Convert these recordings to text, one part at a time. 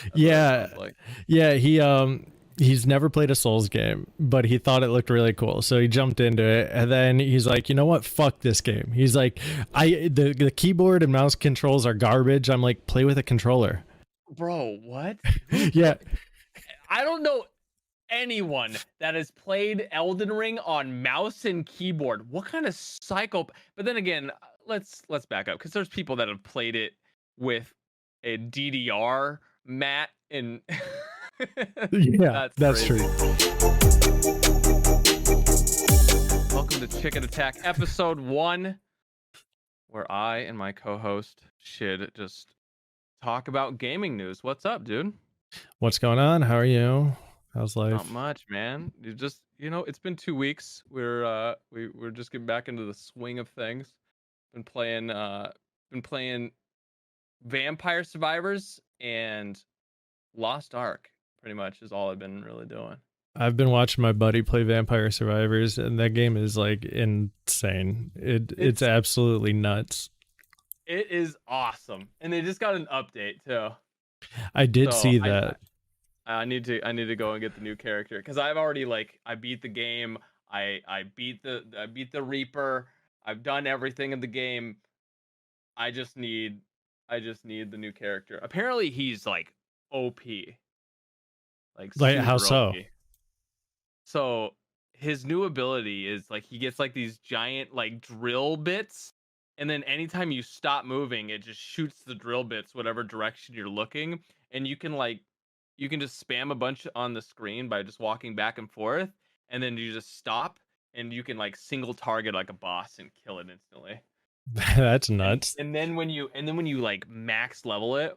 That's what it Yeah, sounds like. yeah. He's never played a Souls game, but he thought it looked really cool, so he jumped into it. And then he's like, you know what? Fuck this game. He's like, the keyboard and mouse controls are garbage. I'm like, play with a controller. Bro, what? Yeah, I don't know anyone that has played Elden Ring on mouse and keyboard. What kind of psycho? But then again, let's back up because there's people that have played it with a DDR mat and yeah, that's crazy. true. Welcome to ChknAtk episode 1, where I and my co-host Shid just talk about gaming news. What's up, dude? What's going on? How are you? How's life? Not much, man. It's been 2 weeks. We're just getting back into the swing of things. Been playing Vampire Survivors and Lost Ark. Pretty much is all I've been really doing. I've been watching my buddy play Vampire Survivors, and that game is like insane. It's absolutely nuts. It is awesome, and they just got an update too. I did see that. I need to go and get the new character because I've already I beat the game. I beat the Reaper. I've done everything in the game. I just need the new character. Apparently he's like OP. Like how so? OP. So his new ability is he gets these giant drill bits, and then anytime you stop moving, it just shoots the drill bits whatever direction you're looking, and you can just spam a bunch on the screen by just walking back and forth, and then you just stop and you can single target a boss and kill it instantly. That's nuts. And then when you max level it,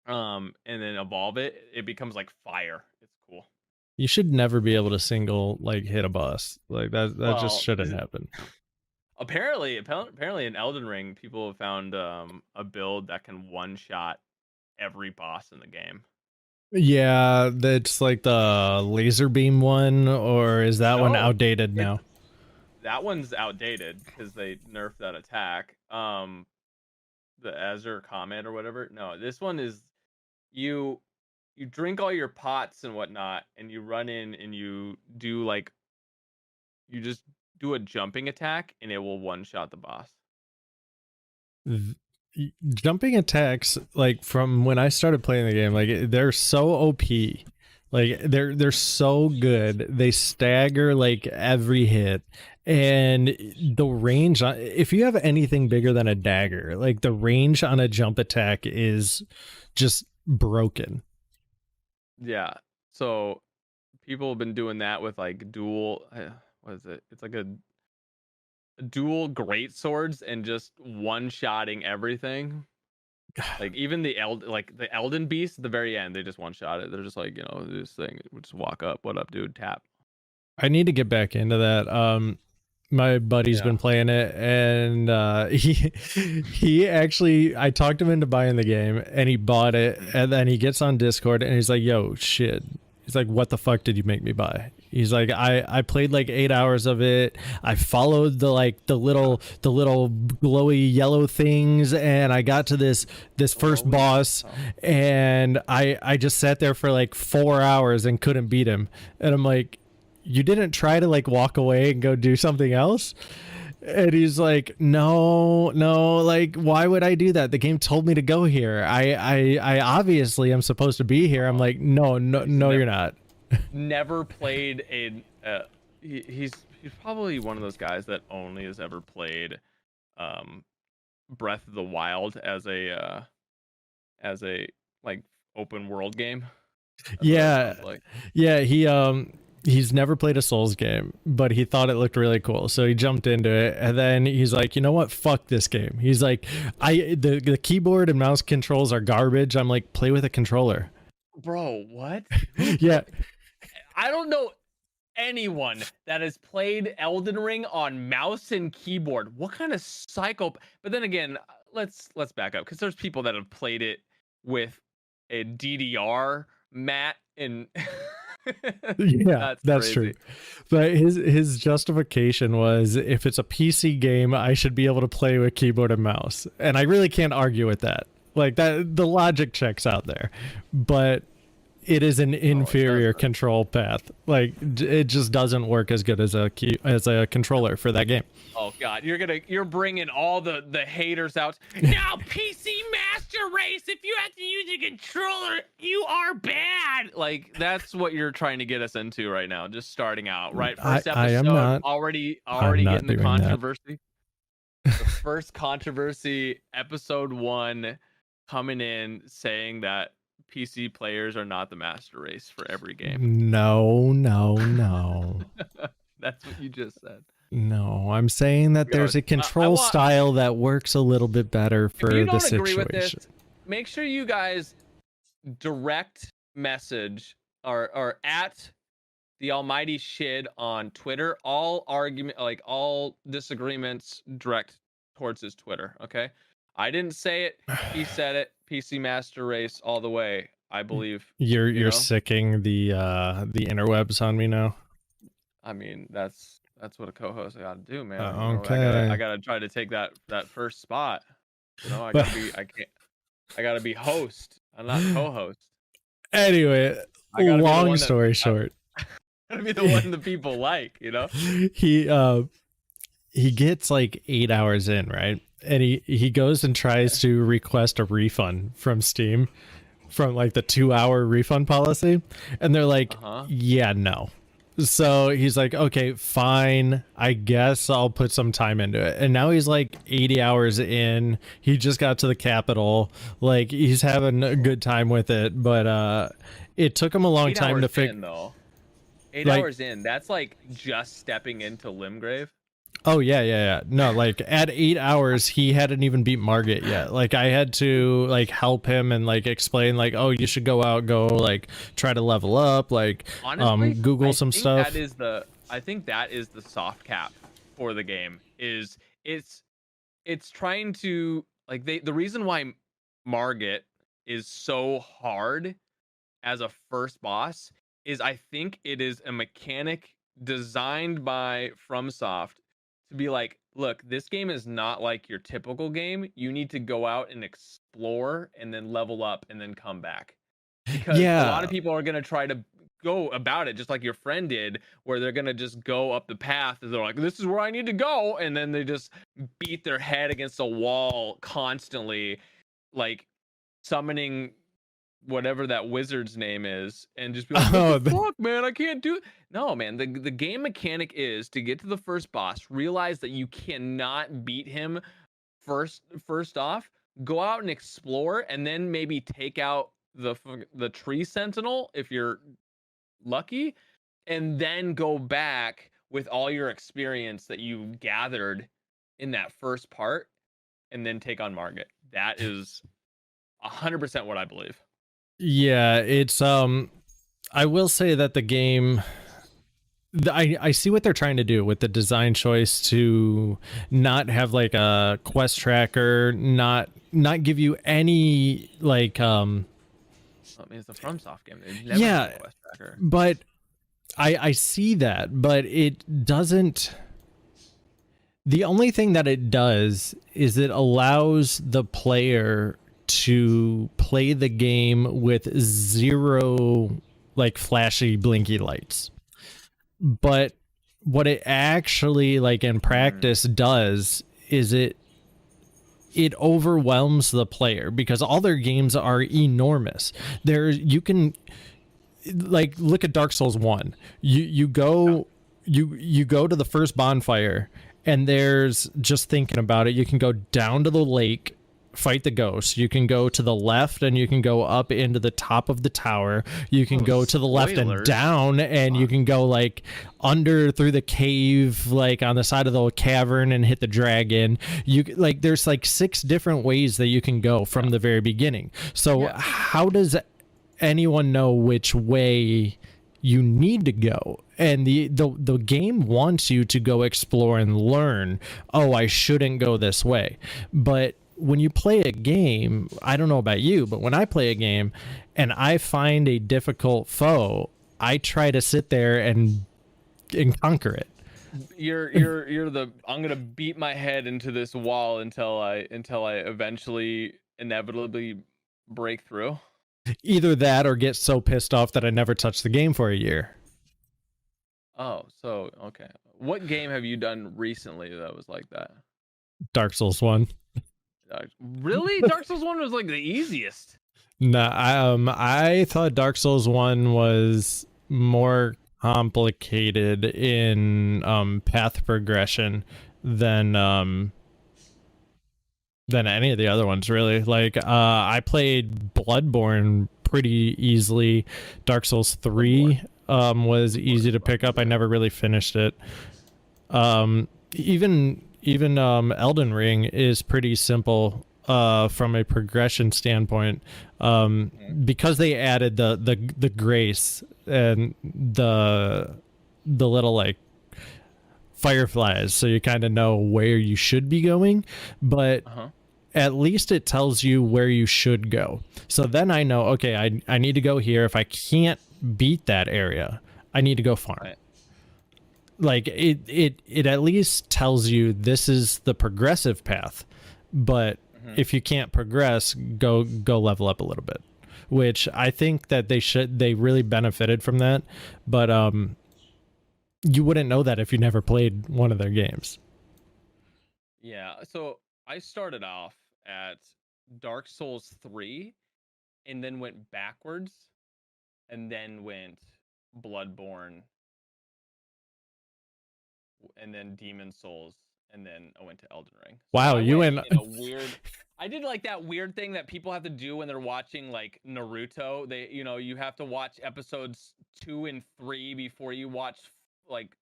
and then evolve it, it becomes fire. It's cool. You should never be able to single hit a boss. That just shouldn't happen. Apparently in Elden Ring, people have found a build that can one-shot every boss in the game. Yeah, that's the laser beam one, or is that one outdated now? That one's outdated because they nerfed that attack. The Azure Comet or whatever. No, this one is you drink all your pots and whatnot, and you run in and you do you just do a jumping attack, and it will one-shot the boss. Jumping attacks, from when I started playing the game, they're so OP. They're so good. They stagger every hit, and the range if you have anything bigger than a dagger, the range on a jump attack is just broken. Yeah. So people have been doing that with dual what is it? It's a dual great swords and just one-shotting everything. Even the Elden Beast at the very end, they just one-shot it. They're just this thing would just walk up. What up, dude? Tap. I need to get back into that. My buddy's been playing it, and he actually, I talked him into buying the game, and he bought it, and then he gets on Discord and he's like, yo, shit. He's like, what the fuck did you make me buy? He's like, I played 8 hours of it. I followed the little glowy yellow things, and I got to this first boss, and I just sat there for 4 hours and couldn't beat him. And I'm like, you didn't try to walk away and go do something else? And he's like, no, why would I do that? The game told me to go here. I obviously am supposed to be here. I'm like, no, you're not. Never played he's probably one of those guys that only has ever played Breath of the Wild as a open world game. That's he's never played a Souls game, but he thought it looked really cool, so he jumped into it. And then he's like, you know what? Fuck this game. He's like, the keyboard and mouse controls are garbage. I'm like, play with a controller. Bro, what? Yeah. I don't know anyone that has played Elden Ring on mouse and keyboard. What kind of psycho? But then again, let's back up because there's people that have played it with a DDR mat and yeah, that's true. But his justification was, if it's a PC game, I should be able to play with keyboard and mouse, and I really can't argue with that. Like that, the logic checks out there, but it is an inferior control path. Like it just doesn't work as good as a controller for that game. Oh God, you're bringing all the haters out. Now PC Master Race, if you have to use a controller, you are bad. Like that's what you're trying to get us into right now. Just starting out, right? First episode, I am not, already not getting the doing controversy. The first controversy, episode 1, coming in saying that PC players are not the master race for every game. No. That's what you just said. No, I'm saying that there's a control style that works a little bit better for the situation. Agree with this, make sure you guys direct message or at TheAlmightyShid on Twitter. All disagreements direct towards his Twitter. Okay, I didn't say it. He said it. PC Master Race all the way. I believe you're sicking the interwebs on me now. I mean, that's what a co-host got to do, man. Okay. I gotta try to take that first spot. You know, I gotta be host. I'm not co-host. Anyway, long story short, I gotta be the one the people like. You know, he gets like 8 hours in, right? And he goes and tries to request a refund from Steam, from like the 2-hour refund policy, and they're like, yeah, no. So he's like, okay, fine, I guess I'll put some time into it. And now he's like 80 hours in. He just got to the capital. Like he's having a good time with it, but it took him a long time to figure. 8 hours in, that's like just stepping into Limgrave. Oh yeah. No, like at 8 hours, he hadn't even beat Margit yet. Like I had to like help him and like explain like, oh, you should go like try to level up, like honestly, Google some stuff. I think that is the soft cap for the game. It's trying to like the reason why Margit is so hard as a first boss is I think it is a mechanic designed by FromSoft to be like, look, this game is not like your typical game. You need to go out and explore and then level up and then come back. Because a lot of people are going to try to go about it just like your friend did, where they're going to just go up the path and they're like, this is where I need to go. And then they just beat their head against a wall constantly, like summoning whatever that wizard's name is, and just be like, what the fuck, man, I can't do it. No, man, the game mechanic is to get to the first boss, realize that you cannot beat him first off, go out and explore, and then maybe take out the tree sentinel if you're lucky, and then go back with all your experience that you gathered in that first part, and then take on Margit. That is 100% what I believe. Yeah, it's I will say that the game, I see what they're trying to do with the design choice to not have like a quest tracker, not give you any like I mean, it's a FromSoft game. Never had a quest tracker. But I see that, but it doesn't. The only thing that it does is it allows the player to play the game with 0 like flashy blinky lights. But what it actually like in practice does is it overwhelms the player, because all their games are enormous. You can like look at Dark Souls 1. You go to the first bonfire, and there's, just thinking about it, you can go down to the lake, fight the ghost. You can go to the left and you can go up into the top of the tower. You can go to the left and down, and you can go like under through the cave, like on the side of the cavern, and hit the dragon. You like, there's like 6 different ways that you can go from the very beginning. So how does anyone know which way you need to go? And the game wants you to go explore and learn, oh, I shouldn't go this way. But when you play a game, I don't know about you, but when I play a game and I find a difficult foe, I try to sit there and conquer it. You're I'm gonna beat my head into this wall until I eventually inevitably break through. Either that or get so pissed off that I never touch the game for a year. Oh, so okay. What game have you done recently that was like that? Dark Souls 1. Really? Dark Souls 1 was like the easiest. No, I thought Dark Souls 1 was more complicated in path progression than any of the other ones, really. Like I played Bloodborne pretty easily. Dark Souls 3 was easy to pick up. I never really finished it. Even Elden Ring is pretty simple from a progression standpoint, because they added the grace and the little like fireflies, so you kind of know where you should be going, but at least it tells you where you should go. So then I know, okay, I need to go here. If I can't beat that area, I need to go farm. Right. Like it at least tells you this is the progressive path, but if you can't progress, go level up a little bit, which I think that they really benefited from that. But you wouldn't know that if you never played one of their games. Yeah, so I started off at Dark Souls 3 and then went backwards and then went Bloodborne and then Demon Souls, and then I went to Elden Ring. So wow, you went in a weird. I did like that weird thing that people have to do when they're watching like Naruto. They, you have to watch episodes 2 and 3 before you watch like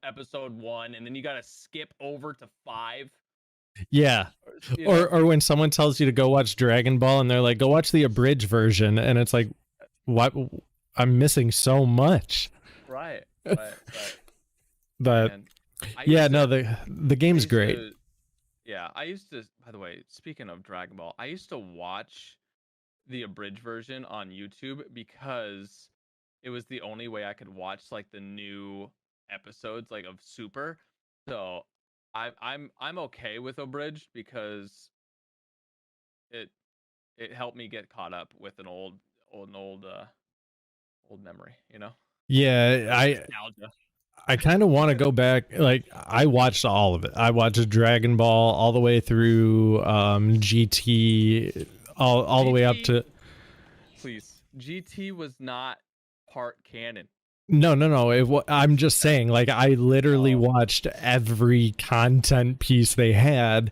episode 1, and then you got to skip over to 5. Yeah. Or when someone tells you to go watch Dragon Ball and they're like, go watch the abridged version, and it's like, what? I'm missing so much. Right. But yeah, no, the game's great. I used to, by the way, speaking of Dragon Ball, I used to watch the abridged version on YouTube because it was the only way I could watch like the new episodes like of Super. So I'm okay with abridged because it helped me get caught up with an old memory, Yeah, nostalgia. I kind of want to go back. Like, I watched all of it. I watched Dragon Ball all the way through GT, all the way up to. Please, GT was not part canon. No. I'm just saying, like, I literally watched every content piece they had,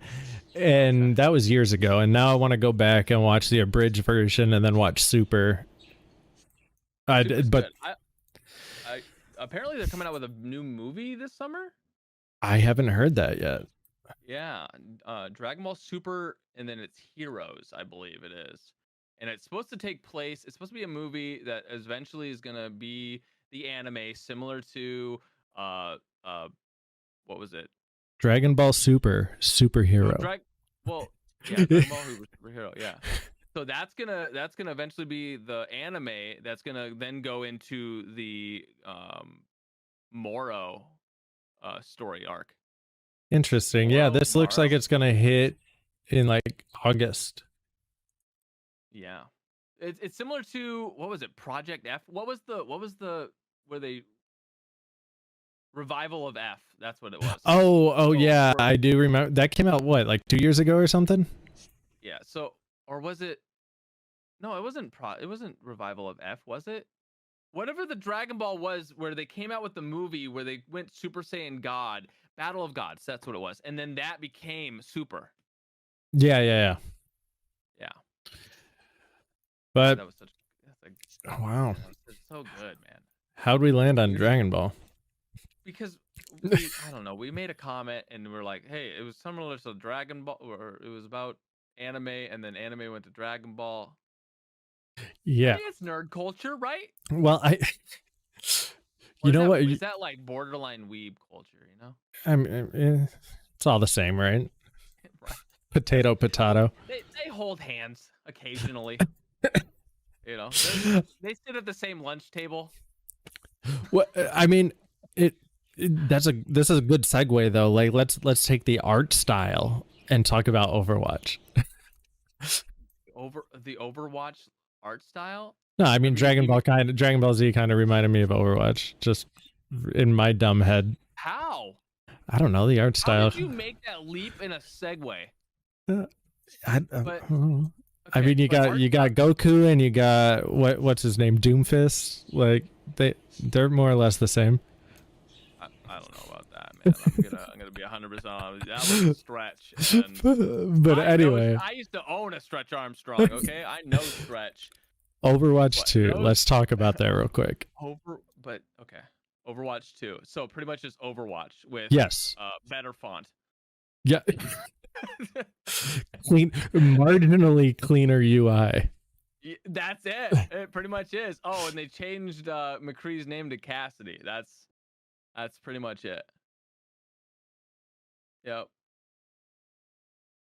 and that was years ago. And now I want to go back and watch the abridged version and then watch Super. Apparently they're coming out with a new movie this summer. I haven't heard that yet. Yeah, Dragon Ball Super, and then it's Heroes, I believe it is. And it's supposed to take place. It's supposed to be a movie that eventually is gonna be the anime, similar to what was it? Dragon Ball Superhero. Dragon Ball Superhero. Yeah. So that's gonna eventually be the anime that's gonna then go into the Moro story arc. Interesting. Yeah, this looks like it's gonna hit in like August. Yeah, it's similar to, what was it, Project F? What was the where they Revival of F? That's what it was. Oh yeah, I do remember that came out like 2 years ago or something. Yeah. So, or was it? No, it wasn't. It wasn't Revival of F, was it? Whatever the Dragon Ball was, where they came out with the movie where they went Super Saiyan God, Battle of Gods. That's what it was, and then that became Super. Yeah. But that was wow, it's so good, man. How'd we land on Dragon Ball? Because I don't know. We made a comment and we're like, hey, it was similar to Dragon Ball, or it was about anime, and then anime went to Dragon Ball. Yeah, it's nerd culture, right? Well, what? Is that like borderline weeb culture? I mean, it's all the same, right? Right. Potato. They hold hands occasionally. They sit at the same lunch table. Well, I mean, this is a good segue though. Like, let's take the art style and talk about Overwatch. the Overwatch art style. No, I mean Dragon Ball Z kind of reminded me of Overwatch, just in my dumb head. How? I don't know the art style. How did you make that leap in a segue? I mean, you got Goku and you got what's his name, Doomfist. Like they're more or less the same. I don't know about that, man. I'm gonna be 100% honest. That was a stretch. But anyway, I used to own a Stretch Armstrong. Okay, I know Stretch. Overwatch 2. Let's talk about that real quick. Okay, Overwatch 2. So pretty much just Overwatch with better font. Yeah. Marginally cleaner UI. That's it. It pretty much is. Oh, and they changed McCree's name to Cassidy. That's pretty much it. Yep.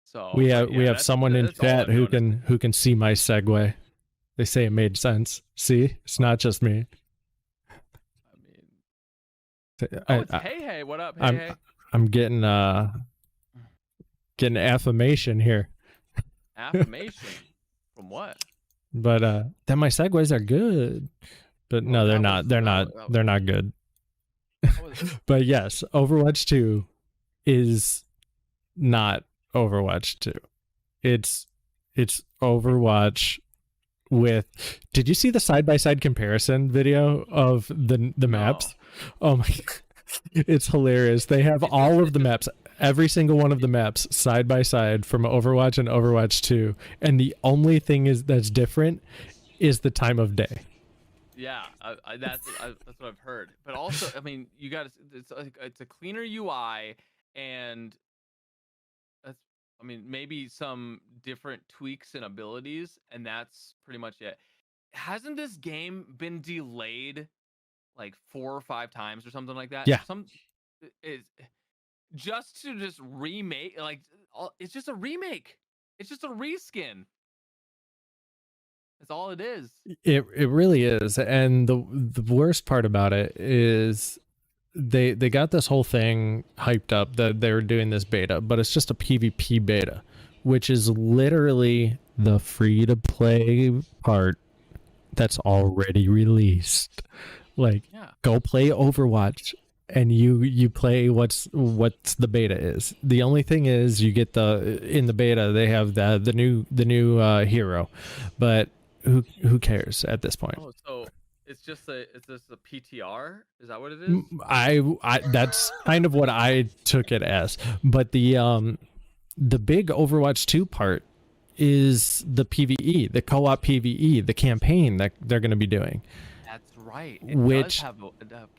So we have someone in chat who can see my segue. They say it made sense. See, it's not just me. I mean, it's Hey, what up? Hey. I'm getting affirmation here. Affirmation from what? But that my segues are good. But no, they're not. They're not good. But yes, Overwatch 2 is not Overwatch 2. It's Overwatch with. Did you see the side-by-side comparison video of the maps? Oh my god. It's hilarious. They have all of the maps, every single one of the maps side by side from Overwatch and Overwatch 2, and the only thing that's different is the time of day. Yeah, that's what I've heard. But also, I mean, it's a cleaner UI, and maybe some different tweaks and abilities, and that's pretty much it. Hasn't this game been delayed like 4 or 5 times or something like that? Yeah. Is just to remake, like, it's just a remake. It's just a reskin. That's all it is. It really is. And the worst part about it is they got this whole thing hyped up that they were doing this beta, but it's just a PvP beta, which is literally the free to play part that's already released. Like, go play Overwatch and you play what's the beta is. The only thing is you get in the beta they have the new hero, but who cares at this point? Oh, so it's just a PTR? Is that what it is? I that's kind of what I took it as. But the big Overwatch 2 part is the PvE, the co-op PvE, the campaign that they're going to be doing. That's right. It does have a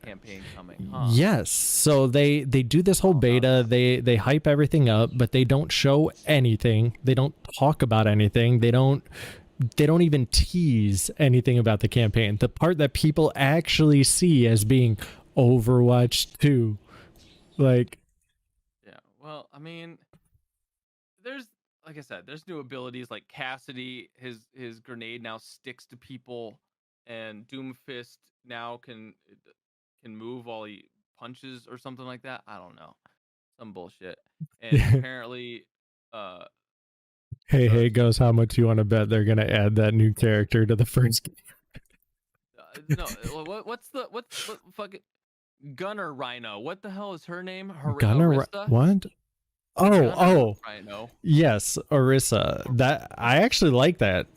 campaign coming, huh? Yes. So they do this whole beta. They hype everything up, but they don't show anything. They don't talk about anything. They don't even tease anything about the campaign. The part that people actually see as being Overwatch 2. Like, yeah. Well, I mean, like I said, there's new abilities like Cassidy. His grenade now sticks to people. And Doomfist now can move while he punches or something like that. I don't know, some bullshit. And apparently, hey goes, how much you want to bet they're gonna add that new character to the first game? No, what's fucking Gunner Rhino? What the hell is her name? Gunner what? Oh, Rhino. Yes, Orisa. That I actually like that.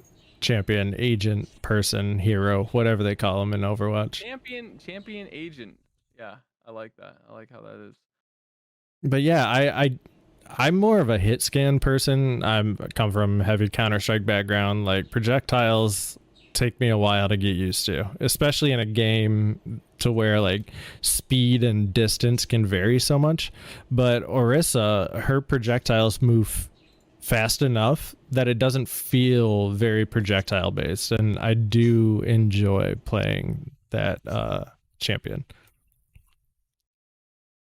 Champion, agent, person, hero, whatever they call them in Overwatch. Champion, agent. Yeah, I like that. I like how that is. But yeah, I'm more of a hit scan person. I come from heavy Counter-Strike background. Like, projectiles take me a while to get used to, especially in a game to where like speed and distance can vary so much. But Orisa, her projectiles move fast enough that it doesn't feel very projectile based, and I do enjoy playing that champion.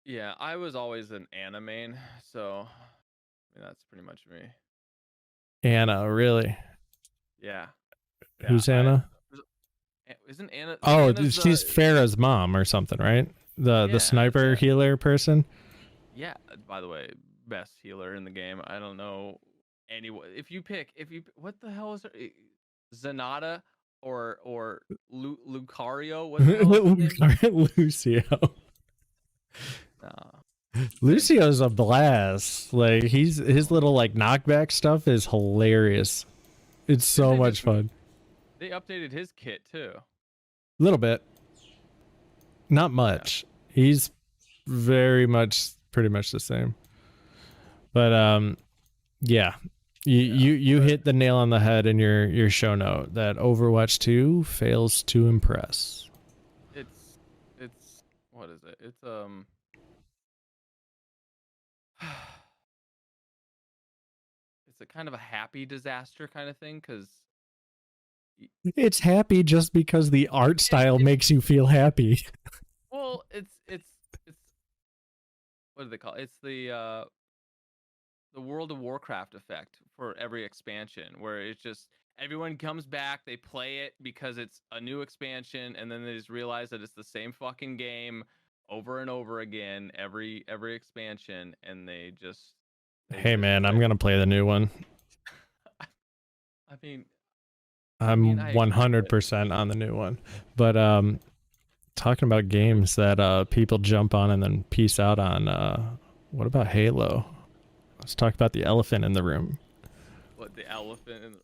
Yeah, I was always an Ana main, so that's pretty much me. Ana, really? Yeah. Who's Ana? Isn't Ana? Oh, she's Pharah's mom or something, right? The sniper healer person. Yeah. By the way, best healer in the game. I don't know anyone. If you what the hell is it? Zanata or Lucario? What the hell is his name? Lucio. No. Lucio's a blast. Like his little like knockback stuff is hilarious. It's so much fun. They updated his kit too. A little bit. Not much. Yeah. He's pretty much the same. But yeah. You hit the nail on the head in your show note that Overwatch 2 fails to impress. It's what is it? It's it's a kind of a happy disaster kind of thing, because it's happy just because the art style makes you feel happy. Well, it's what do they call it? It's the World of Warcraft effect for every expansion, where it's just everyone comes back, they play it because it's a new expansion, and then they just realize that it's the same fucking game over and over again every expansion, and they just hey man, I'm gonna play the new one. I mean, I'm 100% on the new one, but talking about games that people jump on and then peace out on, what about Halo? Let's talk about the elephant in the room. What, the elephant in the...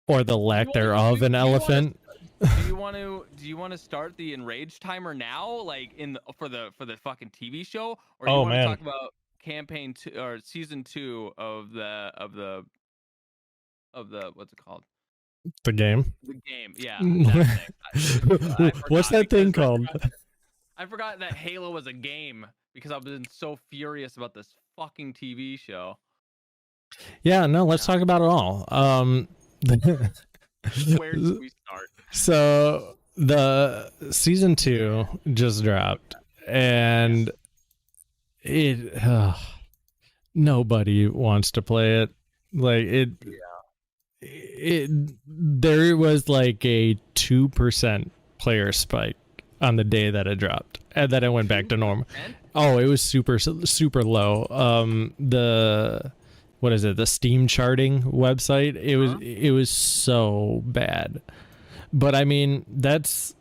Or the lack thereof an elephant. Do you want to start the enrage timer now, like for the fucking TV show, or do you want to talk about campaign 2 or season 2 of the what's it called? The game. The game, yeah. That What's that thing called? I forgot that Halo was a game because I've been so furious about this fucking TV show. Yeah, no, let's talk about it all. Where do we start? So the season 2 just dropped, and nobody wants to play it. Like there was like a 2% player spike on the day that it dropped, and then it went back to normal. Oh, it was super low. What is it? The Steam charting website. It was so bad. But I mean, that's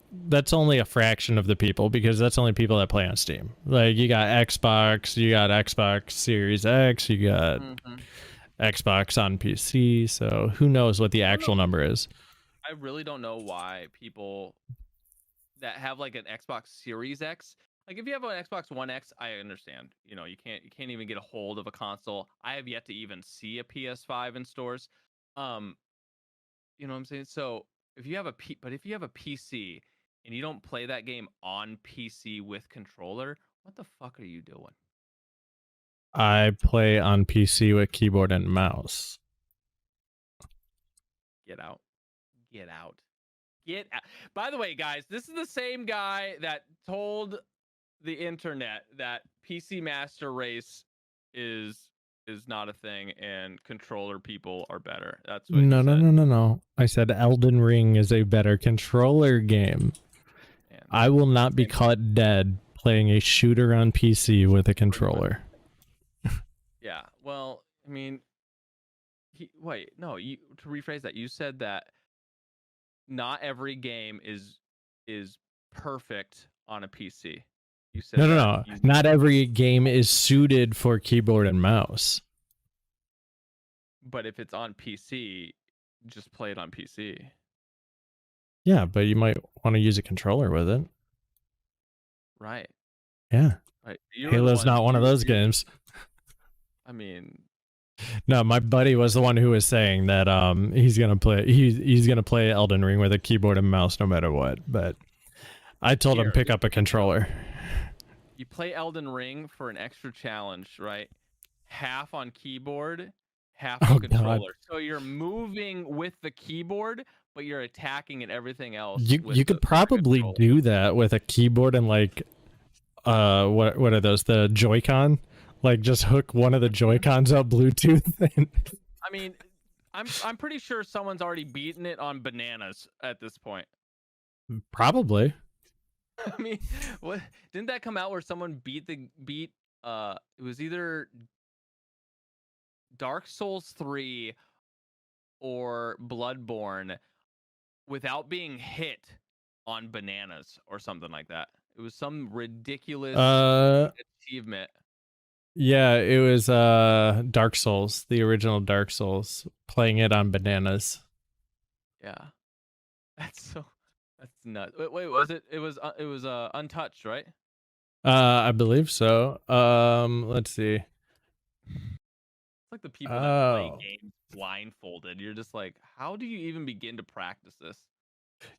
only a fraction of the people, because that's only people that play on Steam. Like you got Xbox, you got Xbox Series X, you got Xbox on PC. So who knows what the actual number is? I really don't know why people that have like an Xbox Series X, like if you have an Xbox One X, I understand. You know, you can't even get a hold of a console. I have yet to even see a PS5 in stores. You know what I'm saying? So if you have a PC and you don't play that game on PC with controller, what the fuck are you doing? I play on PC with keyboard and mouse. Get out. By the way, guys, this is the same guy that told the internet that PC Master Race is not a thing and controller people are better. That's what No. I said Elden Ring is a better controller game. Man, I will not be caught dead playing a shooter on PC with a controller. Yeah, well, I mean, to rephrase that, you said that not every game is perfect on a PC. You said no. Not every game is suited for keyboard and mouse. But if it's on PC, just play it on PC. Yeah, but you might want to use a controller with it. Right. Yeah. Right. Halo's not one of those games. I mean, no, my buddy was the one who was saying that he's gonna play Elden Ring with a keyboard and mouse no matter what. But I told him pick up a controller. You play Elden Ring for an extra challenge, right? Half on keyboard, half on controller. God. So you're moving with the keyboard, but you're attacking and everything else. You could probably do that with a keyboard and like what are those? The Joy-Con? Like just hook one of the Joy-Cons up Bluetooth. I mean, I'm pretty sure someone's already beaten it on bananas at this point. Probably. I mean, what didn't that come out where someone beat it was either Dark Souls 3 or Bloodborne without being hit on bananas or something like that. It was some ridiculous achievement. Yeah, it was Dark Souls, the original Dark Souls, playing it on bananas. Yeah. That's nuts. Wait, was it? It was untouched, right? I believe so. Let's see. It's like the people that play games blindfolded. You're just like, how do you even begin to practice this?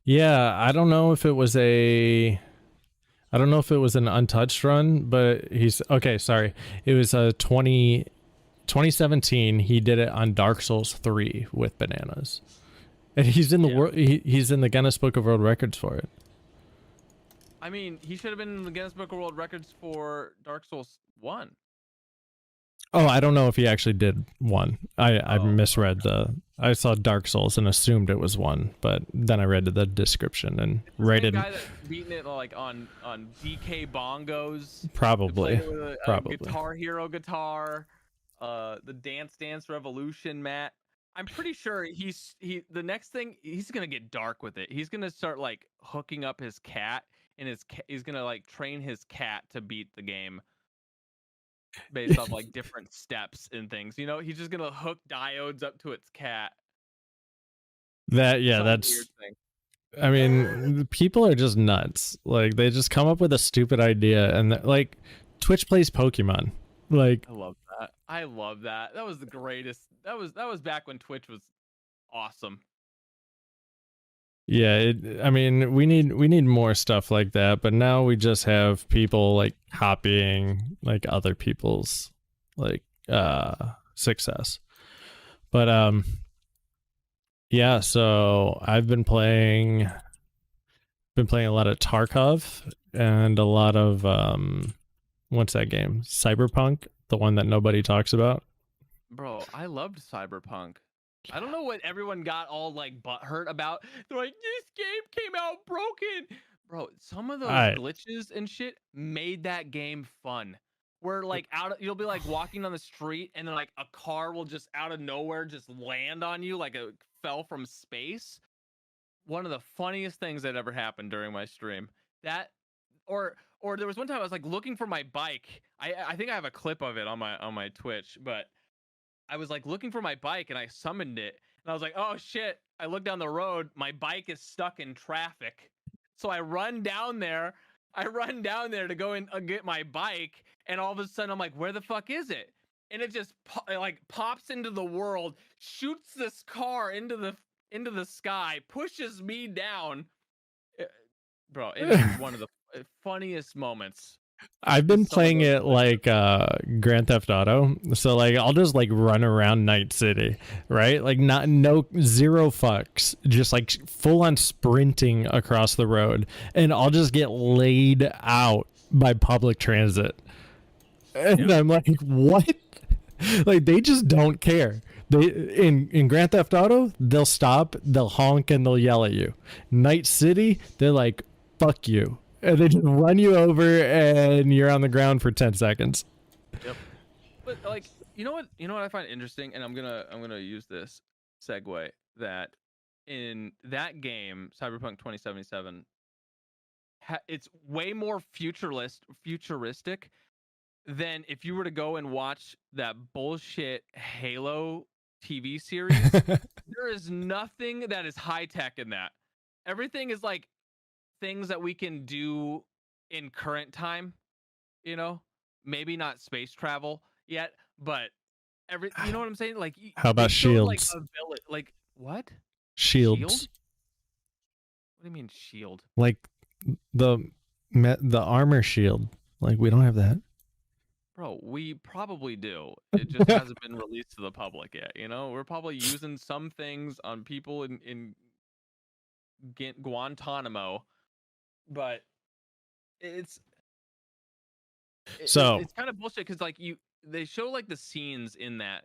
Yeah, I don't know if it was an untouched run, but he's okay, sorry. It was a 2017. He did it on Dark Souls 3 with bananas. And he's in the world he's in the Guinness Book of World Records for it. I mean, he should have been in the Guinness Book of World Records for Dark Souls 1. Oh, I don't know if he actually did one. I misread I saw Dark Souls and assumed it was one, but then I read the description and rated. The guy that's beating it like on DK bongos. Probably. Probably. Guitar Hero guitar, the Dance Revolution mat. I'm pretty sure the next thing he's gonna get dark with it. He's gonna start like hooking up his cat, and he's gonna like train his cat to beat the game based off like different steps and things. You know, he's just gonna hook diodes up to its cat. That's. I mean, people are just nuts. Like they just come up with a stupid idea, and like Twitch plays Pokemon. Like I love that. I love that. That was the greatest. That was back when Twitch was awesome. Yeah, I mean, we need more stuff like that, but now we just have people like copying like other people's like success. But yeah, so I've been playing a lot of Tarkov and a lot of what's that game? Cyberpunk, the one that nobody talks about. Bro, I loved Cyberpunk. I don't know what everyone got all like butthurt about. They're like, this game came out broken. Bro, some of those glitches and shit made that game fun. Where like you'll be like walking on the street and then like a car will just out of nowhere just land on you like it fell from space. One of the funniest things that ever happened during my stream. That or there was one time I was like looking for my bike. I think I have a clip of it on my Twitch, but I was like looking for my bike and I summoned it and I was like, oh shit. I look down the road. My bike is stuck in traffic. So I run down there to go and get my bike. And all of a sudden I'm like, where the fuck is it? And it just like pops into the world, shoots this car into the sky, pushes me down. Bro, it is one of the funniest moments. I've been playing it like Grand Theft Auto, so like I'll just like run around Night City, right? Like zero fucks, just like full on sprinting across the road, and I'll just get laid out by public transit, and I'm like, what? Like they just don't care. They in Grand Theft Auto, they'll stop, they'll honk, and they'll yell at you. Night City, they're like, fuck you. And they just run you over and you're on the ground for 10 seconds. Yep. But like, you know what I find interesting, and I'm gonna use this segue that in that game, Cyberpunk 2077, it's way more futuristic than if you were to go and watch that bullshit Halo TV series. There is nothing that is high tech in that. Everything is like things that we can do in current time, you know, maybe not space travel yet, but you know what I'm saying? Like, how about shields? Like a village, like what? Shields. Shield? What do you mean shield? Like the armor shield. Like we don't have that. Bro, we probably do. It just hasn't been released to the public yet. You know, we're probably using some things on people in Guantanamo. But it's kind of bullshit because like they show like the scenes in that,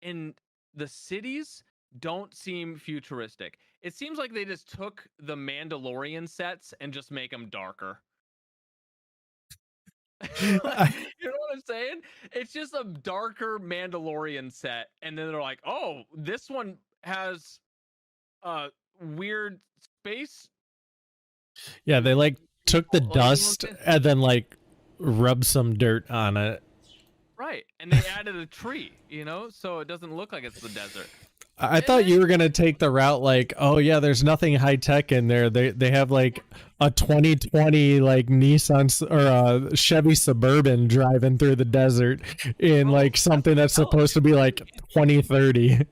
and the cities don't seem futuristic. It seems like they just took the Mandalorian sets and just make them darker. You know what I'm saying? It's just a darker Mandalorian set, and then they're like, oh, this one has weird space. Yeah, they like took the Like, dust and then like rubbed some dirt on it. right, and they added a tree, so it doesn't look like it's the desert. I thought you were gonna take the route like, oh yeah, there's nothing high tech in there. They have like a 2020 like Nissan or a Chevy Suburban driving through the desert in like something that's supposed to be like 2030.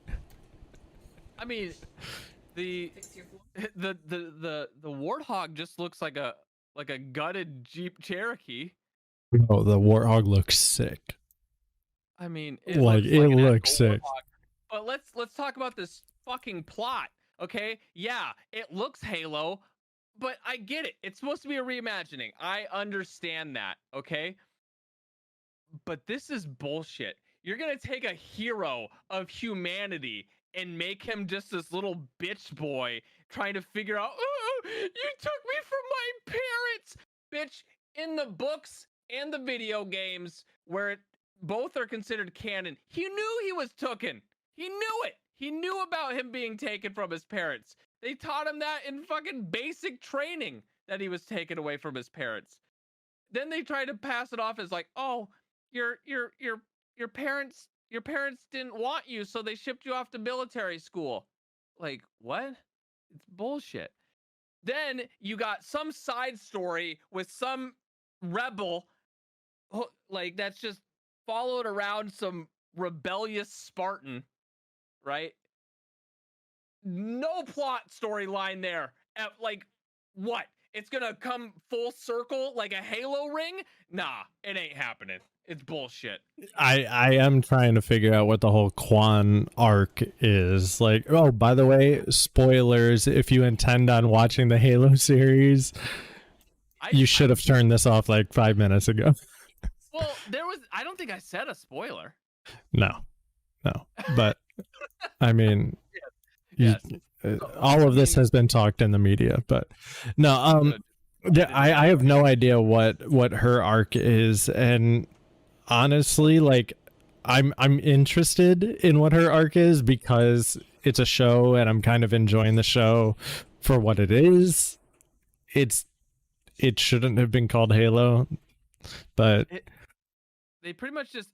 I mean, the Warthog just looks like a gutted Jeep Cherokee. Oh, the Warthog looks sick. I mean, it looks sick. Warthog. But let's talk about this fucking plot, okay? Yeah, it looks Halo, but I get it. It's supposed to be a reimagining. I understand that, okay? But this is bullshit. You're gonna take a hero of humanity and make him just this little bitch boy trying to figure out, oh, you took me from my parents, bitch. In the books and the video games, where both are considered canon, he knew he was tooken. He knew it. He knew about him being taken from his parents. They taught him that in fucking basic training, that he was taken away from his parents. Then they tried to pass it off as like, oh, your parents didn't want you, so they shipped you off to military school. Like, what? It's bullshit. Then you got some side story with some rebel, like, that's just followed around some rebellious Spartan, right? No plot storyline there. Like, what? It's gonna come full circle like a Halo ring? Nah, it ain't happening. It's bullshit. I am trying to figure out what the whole Quan arc is. Like, oh, by the way, spoilers, if you intend on watching the Halo series, you should have turned this off like 5 minutes ago. Well, I don't think I said a spoiler. No. But I mean, yes. All of this has been talked in the media, but no, I have no idea what her arc is, and honestly, like, I'm interested in what her arc is because it's a show and I'm kind of enjoying the show for what it is. It shouldn't have been called Halo, but they pretty much just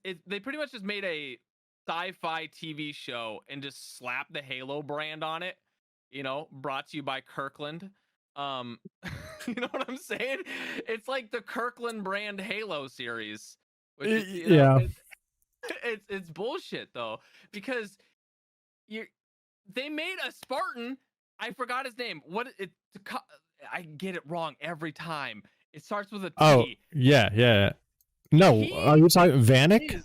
made a sci-fi TV show and just slapped the Halo brand on it. Brought to you by Kirkland. You know what I'm saying? It's like the Kirkland brand Halo series. Which is, yeah. It's bullshit though, because they made a Spartan. I forgot his name. I get it wrong every time. It starts with a T. Oh, yeah. No, are you talking Vanek?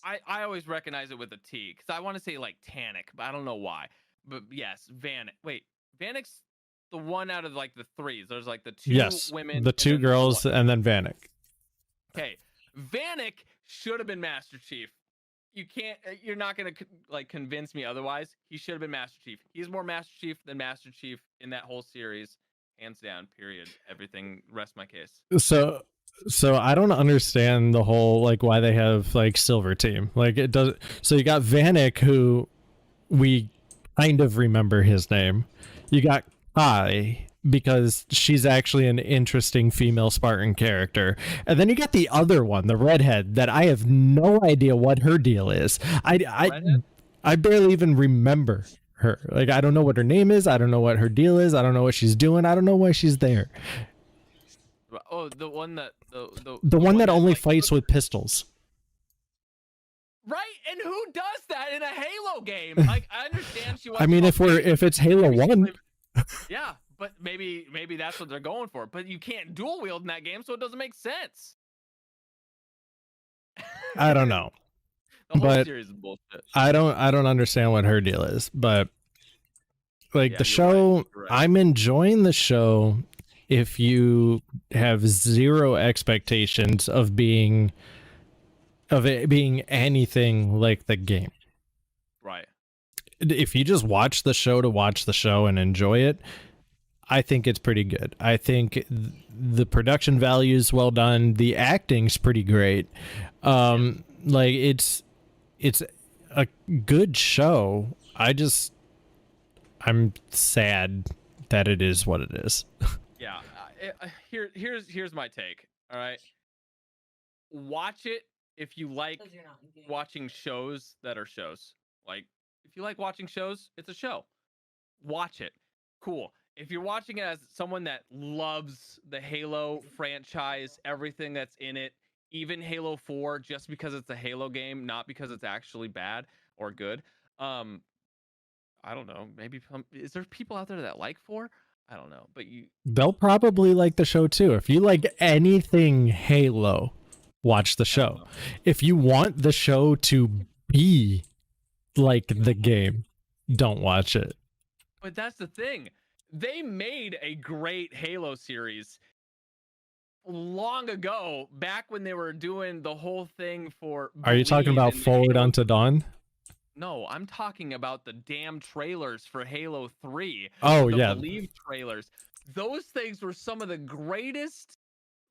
I always recognize it with a T because I want to say like Tannic, but I don't know why. But yes, Vanek. Wait, Vanek's the one out of like the threes. There's like the two women, the two girls, and then Vanek. Okay, Vanek should have been Master Chief. You're not gonna like convince me otherwise. He should have been Master Chief. He's more Master Chief than Master Chief in that whole series, hands down. Period. Everything. Rest my case. So I don't understand the whole like why they have like Silver Team. Like it does. So you got Vanek, who we kind of remember his name. You got Kai, because she's actually an interesting female Spartan character. And then you got the other one, the redhead, that I have no idea what her deal is. I barely even remember her. Like, I don't know what her name is. I don't know what her deal is. I don't know what she's doing. I don't know why she's there. Oh, the one that the one that only fights with pistols. Right, and who does that in a Halo game? Like, I understand she. I mean, if it's Halo 1. Yeah, but maybe that's what they're going for. But you can't dual wield in that game, so it doesn't make sense. I don't know. The whole series is bullshit. I don't understand what her deal is, but like the show, right. I'm enjoying the show if you have zero expectations of it being anything like the game. Right. If you just watch the show to watch the show and enjoy it, I think it's pretty good. I think the production value is well done. The acting's pretty great. Like it's a good show. I'm sad that it is what it is. Yeah. Here's my take. All right. Watch it if you like watching shows that are shows. Like if you like watching shows, it's a show. Watch it. Cool. If you're watching it as someone that loves the Halo franchise, everything that's in it, even Halo 4, just because it's a Halo game, not because it's actually bad or good. I don't know. Maybe is there people out there that like 4? I don't know. But they'll probably like the show too. If you like anything Halo, watch the show. If you want the show to be like the game, don't watch it. But that's the thing. They made a great Halo series long ago, back when they were doing the whole thing for. Are you talking about Forward Unto Dawn? No, I'm talking about the damn trailers for Halo 3. Oh, the yeah. Believe trailers. Those things were some of the greatest.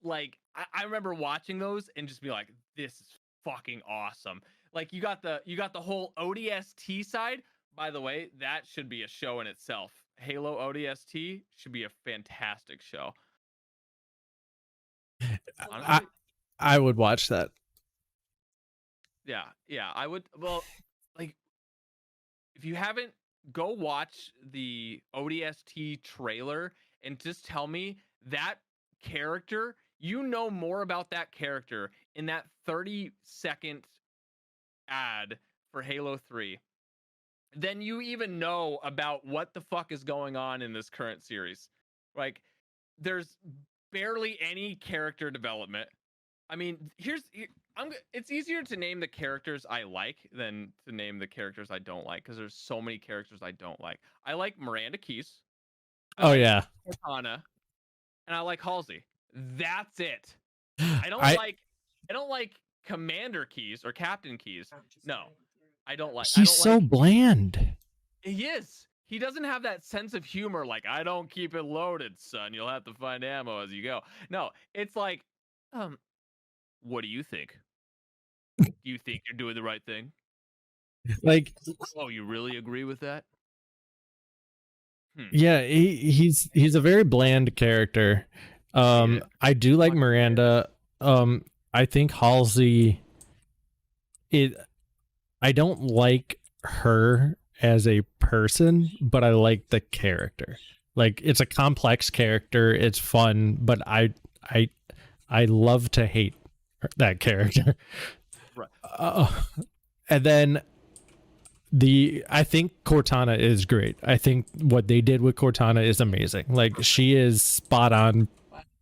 Like, I remember watching those and just be like, this is fucking awesome. Like, you got the whole ODST side. By the way, that should be a show in itself. Halo ODST should be a fantastic show. I would watch that. Yeah, I would. Well, like, if you haven't, go watch the ODST trailer and just tell me that character, you know more about that character in that 30-second ad for Halo 3 than you even know about what the fuck is going on in this current series. Like, there's barely any character development. I mean, it's easier to name the characters I like than to name the characters I don't like, because there's so many characters I don't like. I like Miranda Keys. Yeah. Cortana, and I like Halsey. That's it. I don't like Commander Keys or Captain Keys. No, I don't like. He's so bland. He is. He doesn't have that sense of humor. Like, I don't keep it loaded, son. You'll have to find ammo as you go. No, it's like, what do you think? Do you think you're doing the right thing? Like, oh, you really agree with that? Yeah, he's a very bland character. I do like Miranda. I think Halsey. I don't like her as a person, but I like the character. Like, it's a complex character. It's fun, but I love to hate that character. Right. And then I think Cortana is great. I think what they did with Cortana is amazing. Like, she is spot on,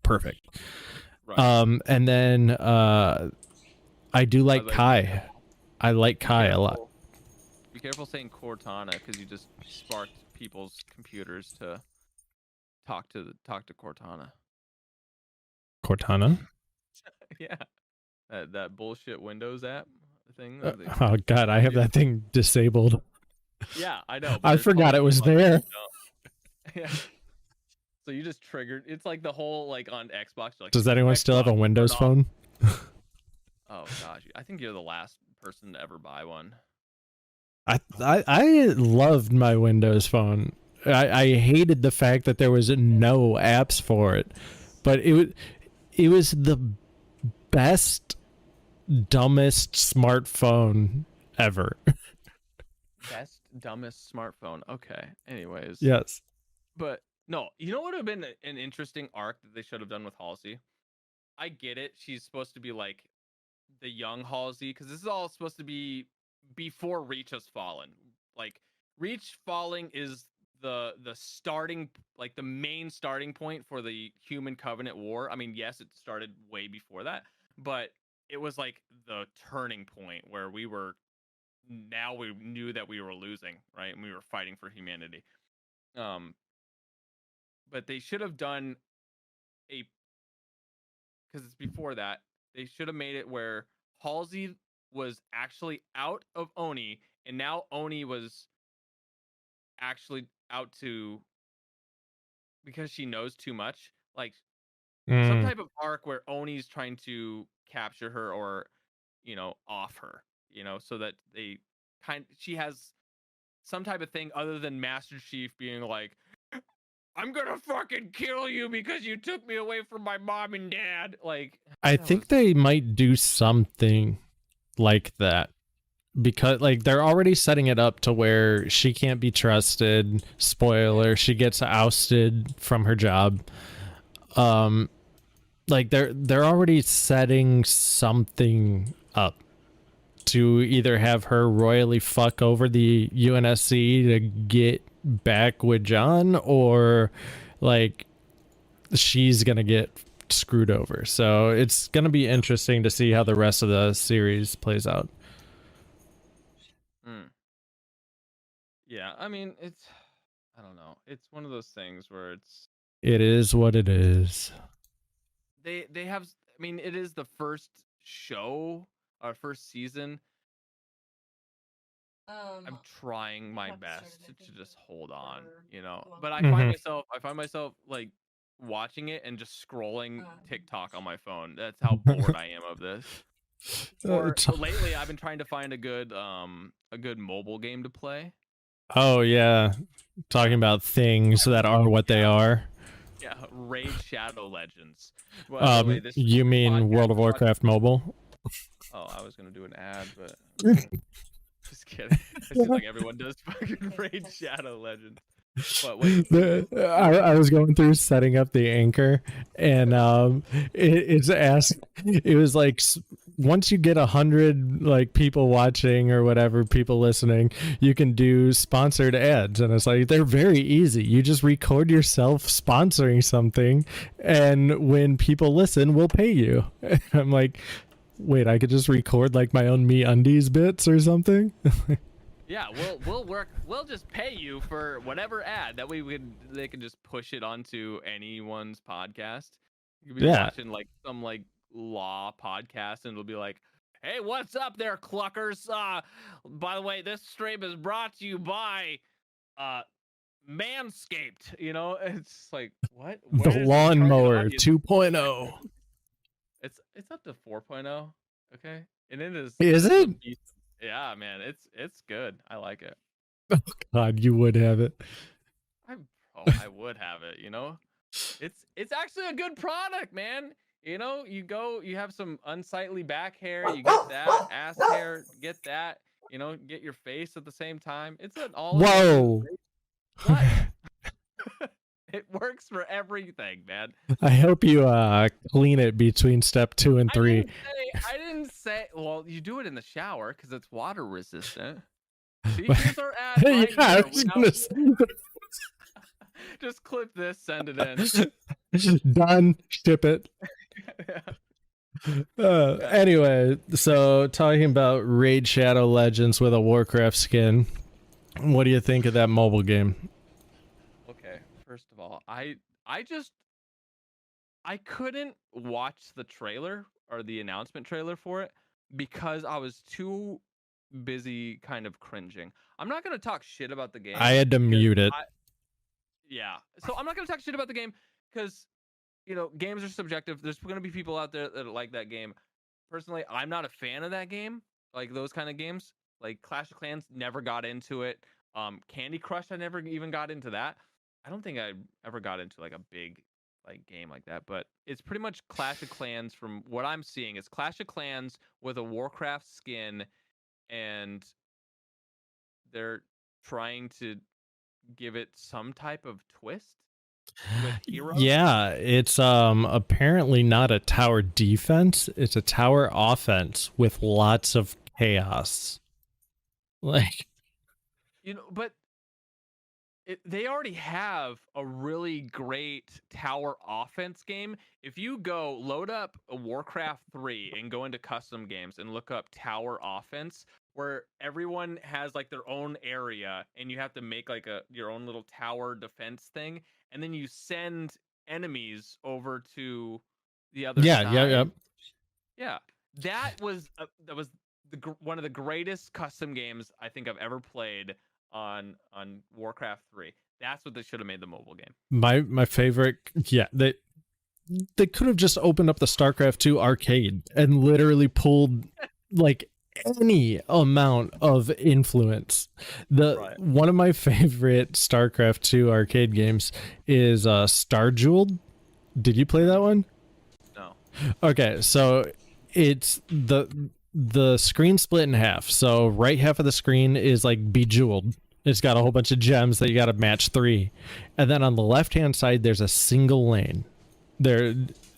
perfect. Right. And then I do like Kai. I like Kai a lot. Be careful saying Cortana, because you just sparked people's computers to talk to Cortana. Cortana? Yeah. That bullshit Windows app thing. Oh god, I have that thing disabled. Yeah, I know. I forgot it was there. Yeah. So you just triggered. It's like the whole, like, on Xbox. Like, does anyone still have a Windows phone? Oh gosh, I think you're the last person to ever buy one. I loved my Windows phone. I hated the fact that there was no apps for it, but it was the best, dumbest smartphone ever. Best, dumbest smartphone. Okay. Anyways. Yes. But no, you know what would have been an interesting arc that they should have done with Halsey? I get it. She's supposed to be like the young Halsey, because this is all supposed to be before Reach has fallen. Like, Reach falling is the starting, like, the main starting point for the Human Covenant War. I mean, yes, it started way before that, but it was like the turning point where we knew that we were losing, right? And we were fighting for humanity. But they should have done because it's before that, they should have made it where Halsey was actually out of Oni, and now Oni was actually out to because she knows too much. Like some Mm. type of arc where Oni's trying to capture her or, off her, so that she has some type of thing other than Master Chief being like, I'm gonna fucking kill you because you took me away from my mom and dad. Like, I think they might do something like that, because like they're already setting it up to where she can't be trusted. Spoiler, she gets ousted from her job. Like they're already setting something up to either have her royally fuck over the UNSC to get back with John, or like she's gonna get screwed over. So it's gonna be interesting to see how the rest of the series plays out. Yeah, I mean, I don't know. It's one of those things where It is what it is. they have. I mean, it is the first show, our first season. I'm trying my best to just hold on, But I find myself like watching it and just scrolling TikTok on my phone. That's how bored I am of this. Or lately, I've been trying to find a good mobile game to play. Oh yeah, talking about things that are what they are. Yeah, Raid Shadow Legends. By the way, you mean World of Warcraft mobile? Oh, I was gonna do an ad, but just kidding. It seems like everyone does fucking Raid Shadow Legends. But wait, I was going through setting up the anchor, and it's asked. It was like, once you get 100 like people watching or whatever, people listening, you can do sponsored ads, and it's like they're very easy. You just record yourself sponsoring something, and when people listen, we'll pay you. I'm like, wait, I could just record like my own MeUndies bits or something. Yeah, we'll work. We'll just pay you for whatever ad that they can just push it onto anyone's podcast. You could be watching like some like law podcast, and it'll be like, "Hey, what's up there, cluckers? By the way, this stream is brought to you by Manscaped." It's like, what? The Lawnmower 2.0. It's up to 4.0. Okay, and it is. Is it? Yeah, man, it's good. I like it. Oh God, you would have it. I would have it. It's actually a good product, man. You have some unsightly back hair, you get that ass hair, get that. Get your face at the same time. It's an all. Whoa. What? It works for everything, man. I hope you clean it between step 2 and 3. I didn't say. Well, you do it in the shower because it's water resistant. See, here's our ad. Right here. Just clip this, send it in. Done. Ship it. Anyway, so talking about Raid Shadow Legends with a Warcraft skin, what do you think of that mobile game? Okay, first of all, I couldn't watch the trailer or the announcement trailer for it because I was too busy kind of cringing. I'm not going to talk shit about the game. I had to mute it. Yeah. So I'm not going to talk shit about the game because, games are subjective. There's going to be people out there that like that game. Personally, I'm not a fan of that game. Like those kind of games. Like Clash of Clans, never got into it. Candy Crush, I never even got into that. I don't think I ever got into like a big like game like that, but it's pretty much Clash of Clans. From what I'm seeing, it's Clash of Clans with a Warcraft skin, and they're trying to give it some type of twist with heroes. Yeah, it's apparently not a tower defense, it's a tower offense with lots of chaos. Like, but they already have a really great tower offense game. If you go load up a Warcraft 3 and go into custom games and look up tower offense, where everyone has like their own area and you have to make like your own little tower defense thing, and then you send enemies over to the other side. Yeah. That was one of the greatest custom games I think I've ever played on Warcraft 3. That's what they should have made the mobile game. My favorite, yeah, they could have just opened up the StarCraft 2 arcade and literally pulled like any amount of influence. One of my favorite StarCraft 2 arcade games is Star Jeweled. Did you play that one? No. Okay, so it's the screen split in half. So right half of the screen is like Bejeweled. It's got a whole bunch of gems that you got to match 3. And then on the left-hand side there's a single lane.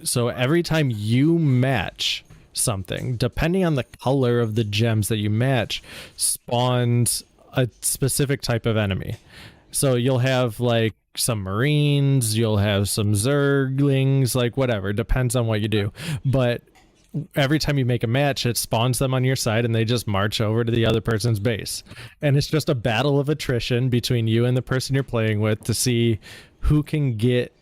So every time you match something, depending on the color of the gems that you match, spawns a specific type of enemy. So you'll have like some Marines, you'll have some Zerglings, like whatever, depends on what you do. But every time you make a match, it spawns them on your side and they just march over to the other person's base. And it's just a battle of attrition between you and the person you're playing with to see who can get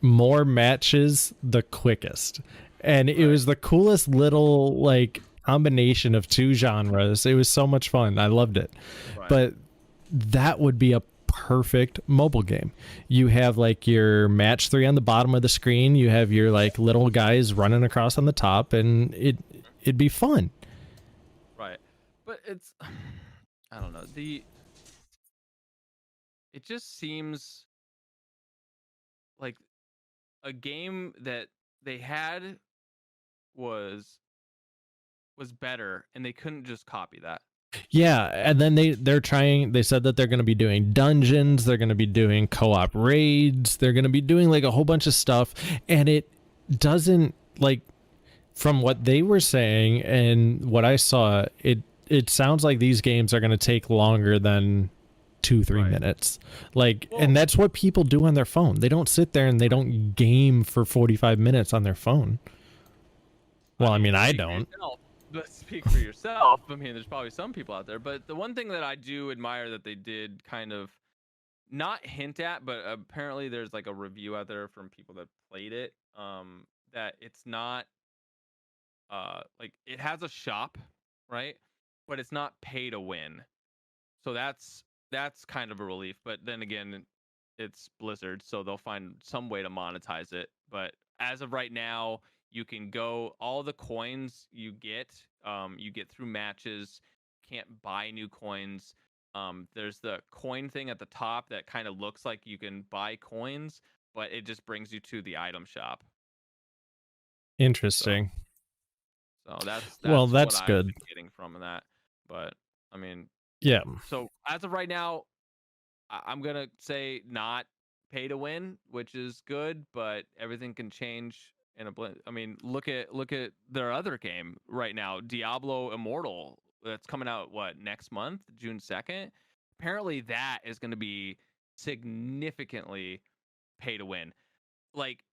more matches the quickest. And it was the coolest little like combination of 2 genres. It was so much fun. I loved it. But that would be a perfect mobile game. You have like your match 3 on the bottom of the screen, you have your like little guys running across on the top, and it'd be fun. Right. But it's I don't know. It just seems like a game that they had was better and they couldn't just copy that. Yeah, and then they said that they're going to be doing dungeons, they're going to be doing co-op raids, they're going to be doing like a whole bunch of stuff, and it doesn't, like, from what they were saying and what I saw, it sounds like these games are going to take longer than 2-3 minutes. Like, and that's what people do on their phone. They don't sit there and they don't game for 45 minutes on their phone. Well, I mean, I don't. But speak for yourself. I mean, there's probably some people out there. But the one thing that I do admire that they did kind of not hint at, but apparently there's like a review out there from people that played it, that it's not like it has a shop, right? But it's not pay to win. So that's kind of a relief. But then again, it's Blizzard, so they'll find some way to monetize it. But as of right now, you can go, all the coins you get through matches. Can't buy new coins. There's the coin thing at the top that kind of looks like you can buy coins, but it just brings you to the item shop. Interesting. So that's well, that's what good. I've been getting from that. But I mean, yeah. So as of right now, I'm gonna say not pay to win, which is good, but everything can change in a blend. I mean, look at their other game right now, Diablo Immortal, that's coming out next month, June 2nd. Apparently that is going to be significantly pay to win. Like,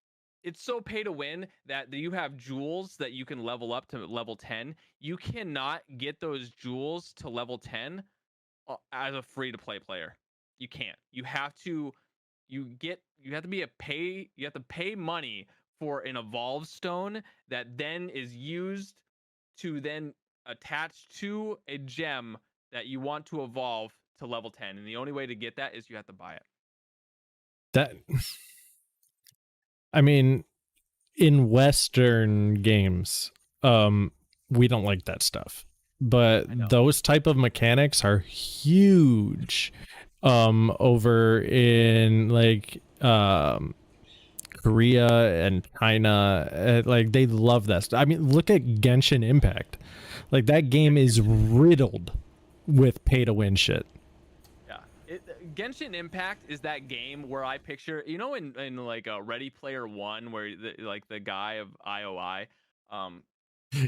it's so pay to win that you have jewels that you can level up to level 10. You cannot get those jewels to level 10 as a free to play player. You can't. You have to pay money for an evolve stone that then is used to then attach to a gem that you want to evolve to level 10. And the only way to get that is you have to buy it. That, I mean, in Western games, we don't like that stuff. But those type of mechanics are huge over in like Korea and China. Like, they love that stuff. I mean, look at Genshin Impact. Like, that game is riddled with pay to win shit. Yeah, Genshin Impact is that game where I picture, you know, in like a Ready Player One, where the guy of IOI,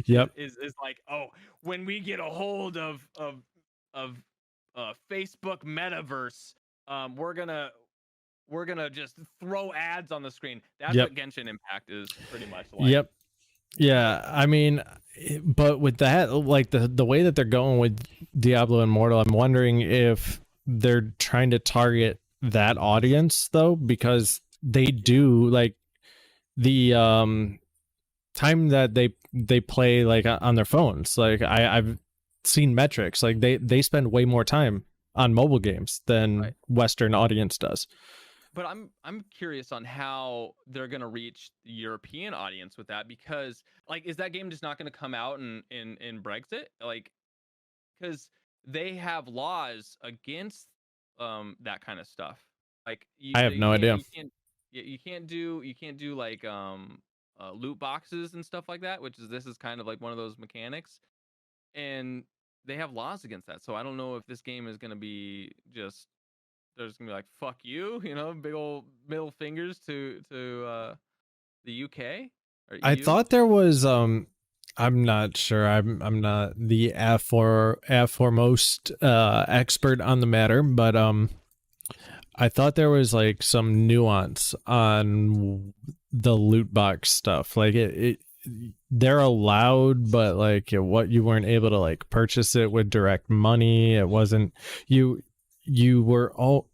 yep, is like, oh, when we get a hold of Facebook metaverse, we're gonna just throw ads on the screen. That's what Genshin Impact is pretty much like. Yep. Yeah, I mean, but with that, like the way that they're going with Diablo Immortal, I'm wondering if they're trying to target that audience though, because they do, like, the time that they play like on their phones. Like, I've seen metrics, like they spend way more time on mobile games than Western audience does. But I'm curious on how they're gonna reach the European audience with that, because like, is that game just not gonna come out in Brexit? Like, because they have laws against that kind of stuff. Like I have no idea. You can't do like loot boxes and stuff like that, which is this is kind of like one of those mechanics, and they have laws against that. So I don't know if this game is gonna be just there's gonna be like fuck you, you know, big old middle fingers to the UK or EU. I thought there was I'm not sure. I'm not the foremost expert on the matter, but I thought there was like some nuance on the loot box stuff. Like it they're allowed, but like what you weren't able to like purchase it with direct money. It wasn't you were all,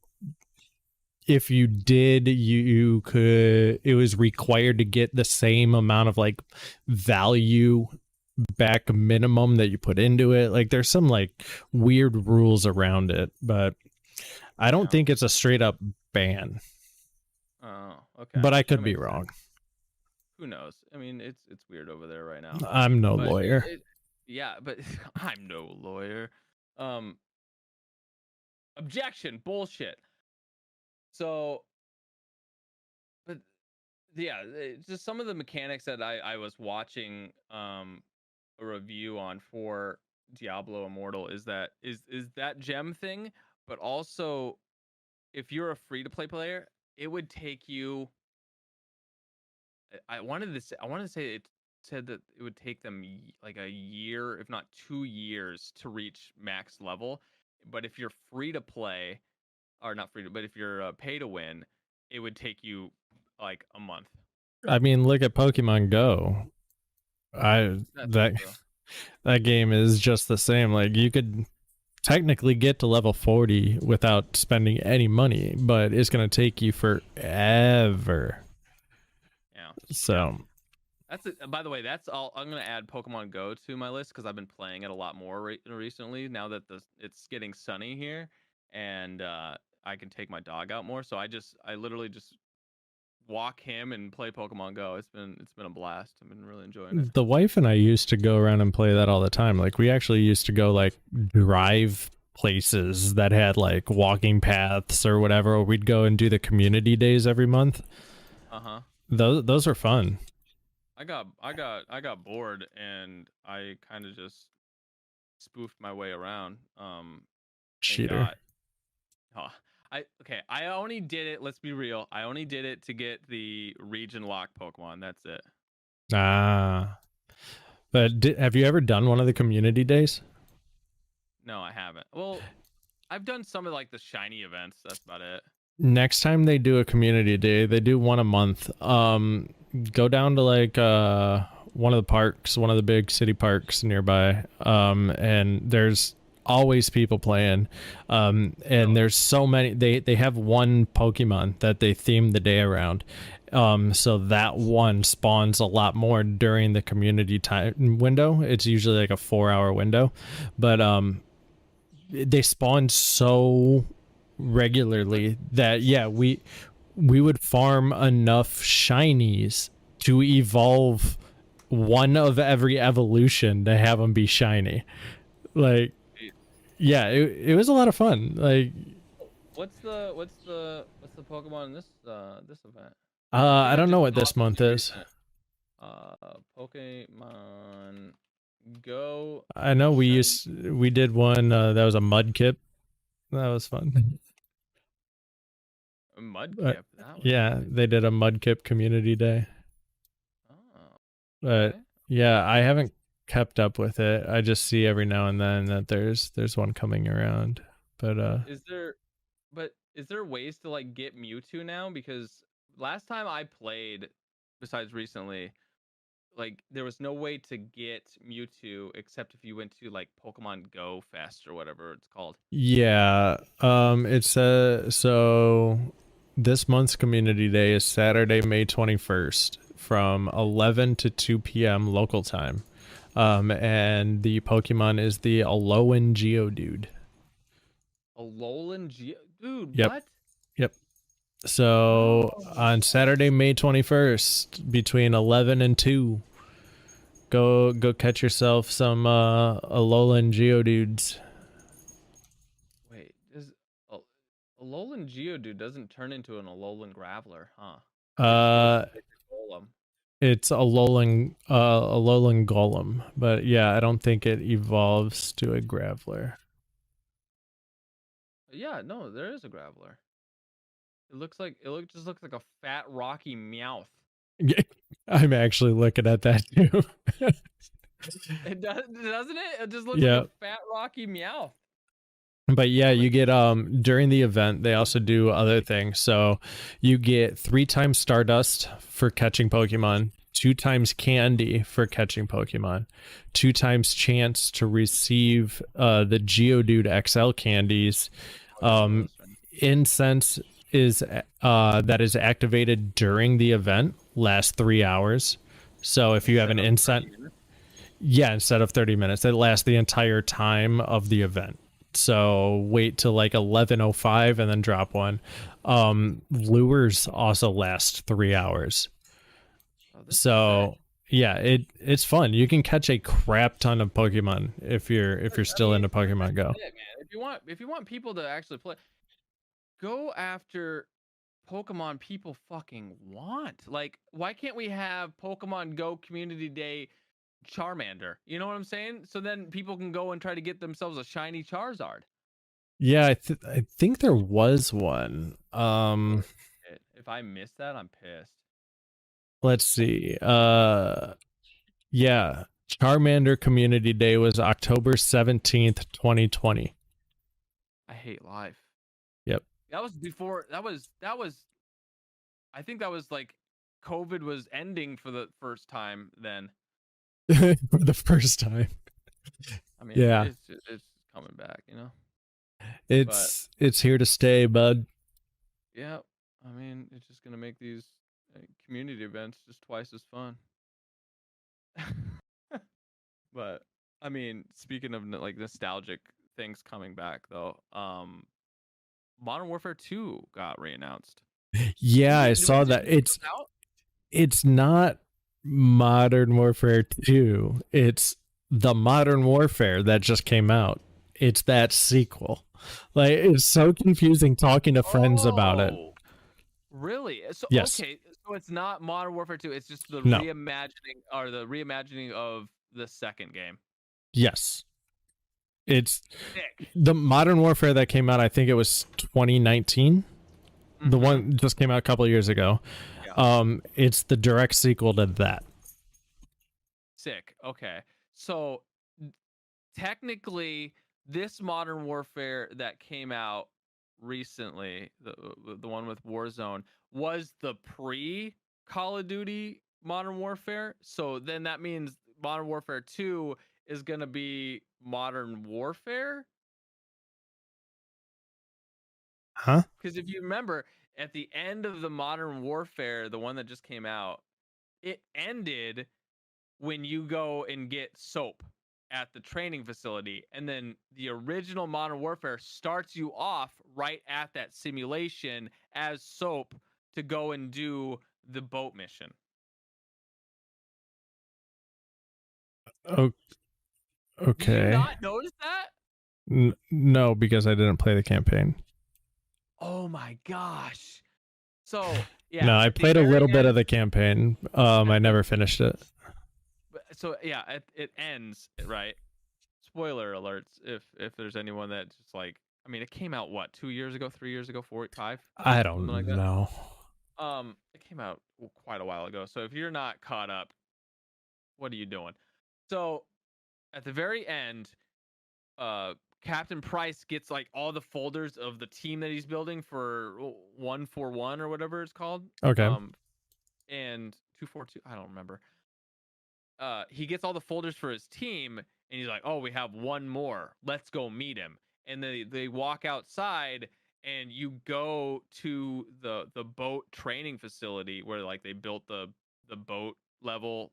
if you did, you could, it was required to get the same amount of like value back minimum that you put into it. Like there's some like weird rules around it, but I don't think it's a straight up ban. Oh, okay. But I could be wrong. Who knows? I mean, it's weird over there right now. I'm no lawyer. Yeah, but I'm no lawyer. Objection, bullshit. So, but yeah, just some of the mechanics that I was watching a review on for Diablo Immortal is that gem thing, but also if you're a free to play player, it would take you. I wanted to say it said that it would take them like a year, if not 2 years, to reach max level. But if you're free to play, or not free to, but if you're pay to win, it would take you like a month. I mean, look at Pokemon Go. That game is just the same. Like you could technically get to level 40 without spending any money, but it's going to take you forever. Yeah. So that's it. By the way, that's all. I'm going to add Pokemon Go to my list because I've been playing it a lot more recently now that it's getting sunny here, and I can take my dog out more. So I literally just walk him and play Pokemon Go. It's been a blast. I've been really enjoying it. The wife and I used to go around and play that all the time. Like we actually used to go like drive places that had like walking paths or whatever, or we'd go and do the community days every month. Those are fun. I got bored and I kind of just spoofed my way around. Cheater. I only did it, let's be real, I only did it to get the region lock Pokemon. That's it. But have you ever done one of the community days? No, I haven't. Well, I've done some of like the shiny events. That's about it. Next time they do a community day, they do one a month. Go down to like one of the parks, one of the big city parks nearby, and there's always people playing, and there's so many. They have one Pokemon that they theme the day around, so that one spawns a lot more during the community time window. It's usually like a 4-hour window, but they spawn so regularly that we would farm enough shinies to evolve one of every evolution to have them be shiny. Like, yeah, it was a lot of fun. Like, what's the Pokemon in this event? I don't know what this month is. Pokemon Go. I know we did one that was a Mudkip. That was fun. A Mudkip? Yeah, they did a Mudkip community day. Oh. But yeah, I haven't kept up with it. I just see every now and then that there's one coming around. But is there ways to like get Mewtwo now? Because last time I played, besides recently, like there was no way to get Mewtwo except if you went to like Pokemon Go Fest or whatever it's called. Yeah, it's so this month's community day is Saturday, May 21st from 11 to 2 p.m. local time. And the Pokemon is the Alolan Geodude. Alolan Geo, dude. Yep. What? Yep. So Oh, on Saturday, May 21st, between 11 and 2, go catch yourself some Alolan Geodudes. wait. Is Alolan Geodude doesn't turn into an Alolan Graveler, huh? It's just Uh, like a Golem. it's Alolan Golem, but yeah, I don't think it evolves to a Graveler. Yeah, no, there is a Graveler. Just looks like a fat rocky Meowth. I'm actually looking at that too. It does, doesn't it? It just looks like Yeah. a fat rocky Meowth. But yeah, you get during the event they also do other things. So you get 3 times Stardust for catching Pokemon, 2 times candy for catching Pokemon, 2 times chance to receive the Geodude XL candies. Incense is that is activated during the event, lasts 3 hours. So if you have an incense, yeah, instead of 30 minutes, it lasts the entire time of the event. So wait till like 11:05 and then drop one. Lures also last 3 hours. So yeah, it's fun. You can catch a crap ton of Pokemon if you're still into Pokemon Go. Man, if you want people to actually play, go after Pokemon people fucking want. Like, why can't we have Pokemon Go Community Day Charmander? You know what I'm saying? So then people can go and try to get themselves a shiny Charizard. Yeah, I think there was one. If I missed that, I'm pissed. Let's see. Yeah, Charmander Community Day was October 17th, 2020. I hate life. Yep. That was before. That was. I think that was like COVID was ending for the first time then. For the first time. I mean, yeah, it's coming back, you know. It's here to stay, bud. Yeah, I mean, it's just gonna make these community events just twice as fun. But I mean, speaking of like nostalgic things coming back, though, Modern Warfare 2 got re-announced. Yeah, I saw that. It's not Modern Warfare 2. It's the Modern Warfare that just came out. It's that sequel. Like, it's so confusing talking to friends about it. Really? So yes. Okay, so it's not Modern Warfare 2, it's just the No. reimagining of the second game. Yes. It's Sick. The Modern Warfare that came out, I think it was 2019. The one just came out a couple of years ago. Yeah. It's the direct sequel to that. Sick. Okay. So technically this Modern Warfare that came out recently, the one with Warzone, was the pre Call of Duty Modern Warfare. So then that means Modern Warfare 2 is going to be Modern Warfare. Huh? Because if you remember, at the end of the Modern Warfare, the one that just came out, it ended when you go and get soap at the training facility, and then the original Modern Warfare starts you off right at that simulation as soap to go and do the boat mission. Oh, okay. Did you not notice that? No, because I didn't play the campaign. Oh my gosh. So yeah. No, I played a little bit of the campaign. I never finished it. So yeah, it ends, right? Spoiler alerts if there's anyone that just like, I mean, it came out what, 2 years ago, 3 years ago, 4, 5? I don't know. It came out quite a while ago. So if you're not caught up, what are you doing? So at the very end, Captain Price gets like all the folders of the team that he's building for 141 or whatever it's called. Okay. And 242, I don't remember. He gets all the folders for his team, and he's like, "Oh, we have one more. Let's go meet him." And they walk outside, and you go to the boat training facility where like they built the boat level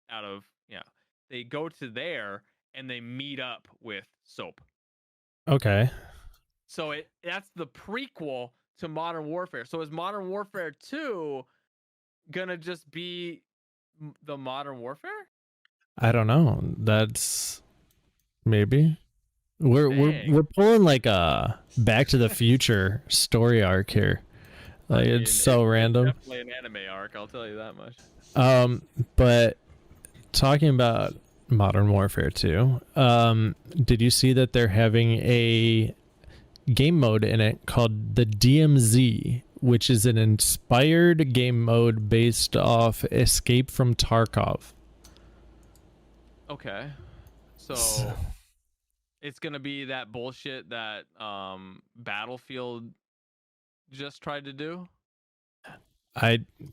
out of, yeah. They go to there and they meet up with Soap. Okay. So that's the prequel to Modern Warfare. So is Modern Warfare 2 gonna just be the Modern Warfare? I don't know. That's maybe. Dang. We're pulling like a Back to the Future story arc here. Like it's so it's random. definitely an anime arc, I'll tell you that much. But talking about Modern Warfare 2, did you see that they're having a game mode in it called the DMZ, which is an inspired game mode based off Escape from Tarkov? Okay. So it's gonna be that bullshit that Battlefield just tried to do.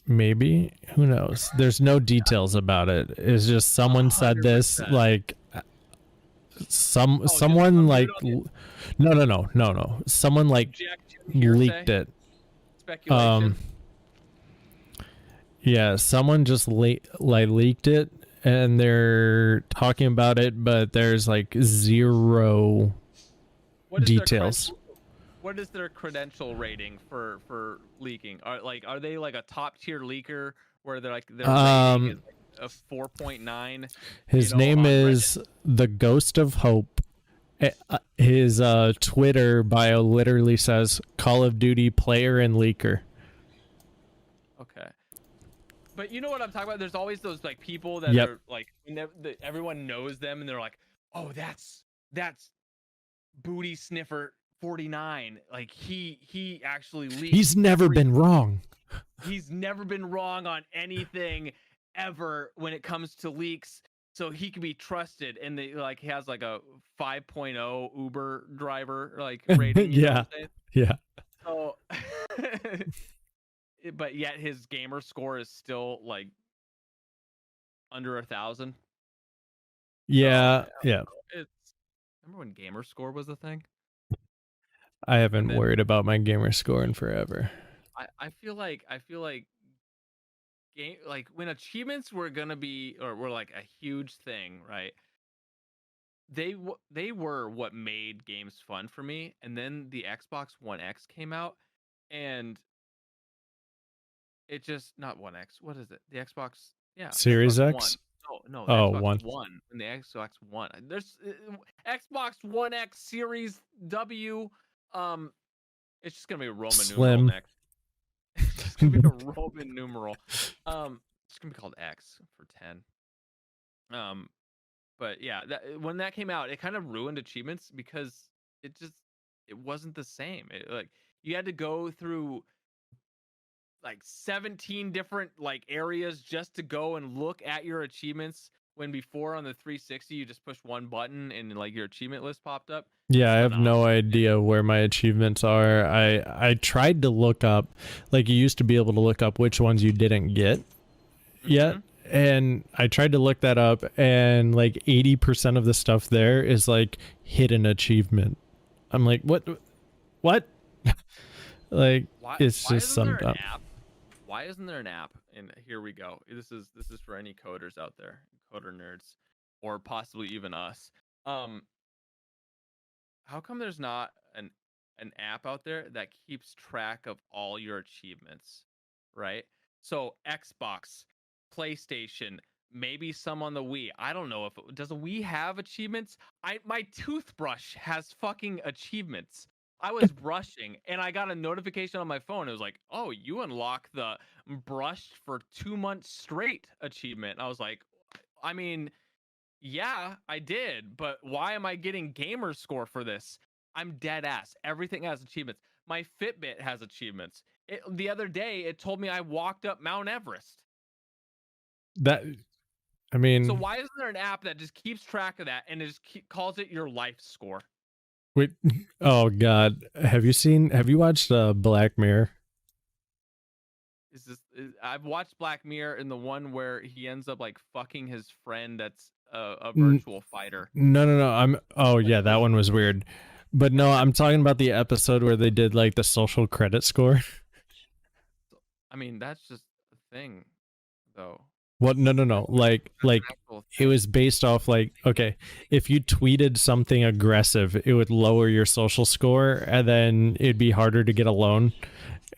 Maybe, who knows? There's no details about it. It's just someone said this 100%. like someone like no. Someone like leaked it. Speculation. Yeah, someone just leaked it, and they're talking about it, but there's like zero details. What is their credential rating for leaking? Are they like a top tier leaker where they're like their rating is like a 4.9? His name is the Ghost of Hope. His Twitter bio literally says Call of Duty player and leaker. Okay. But you know what I'm talking about? There's always those like people that are like everyone knows them and they're like, "Oh, that's Booty Sniffer 49. Like he actually leaked. He's never been wrong. He's never been wrong on anything ever when it comes to leaks. So he can be trusted." And they like he has like a 5.0 Uber driver like rating. Yeah. So but yet his gamer score is still like under 1,000. Yeah. Remember when gamer score was a thing? I haven't worried about my gamer score in forever. I feel like game like when achievements were gonna be or were like a huge thing, right? They were what made games fun for me, and then the Xbox One X came out, and it just not One X. What is it? The Xbox, yeah, Series Xbox X. One. No, Xbox One and the Xbox One. There's Xbox One X Series W. It's just gonna be a Roman numeral next. It's just gonna be a Roman numeral. It's gonna be called X for 10. But yeah, when that came out, it kind of ruined achievements because it wasn't the same. Like you had to go through like 17 different like areas just to go and look at your achievements, when before on the 360 you just push one button and like your achievement list popped up. Yeah, I have no idea where my achievements are. I tried to look up, like you used to be able to look up which ones you didn't get yet, and I tried to look that up, and like 80% of the stuff there is like hidden achievement. I'm like, what like it's just some dumb. Why isn't there an app? And here we go. This is for any coders out there, coder nerds, or possibly even us. How come there's not an app out there that keeps track of all your achievements, right? So Xbox, PlayStation, maybe some on the Wii. I don't know if does a Wii have achievements? My toothbrush has fucking achievements. I was brushing and I got a notification on my phone. It was like, "Oh, you unlock the brushed for 2 months straight achievement." I was like, I mean, yeah, I did, but why am I getting gamer score for this? I'm dead ass. Everything has achievements. My Fitbit has achievements. The other day, it told me I walked up Mount Everest. I mean, so why isn't there an app that just keeps track of that and it just calls it your life score? Wait, oh God, have you watched Black Mirror? I've watched Black Mirror, and the one where he ends up like fucking his friend that's a virtual fighter. No. Oh yeah, that one was weird. But no, I'm talking about the episode where they did like the social credit score. I mean, that's just a thing, though. What? No. Like Actual it thing. was based off like, okay, if you tweeted something aggressive, it would lower your social score, and then it'd be harder to get a loan.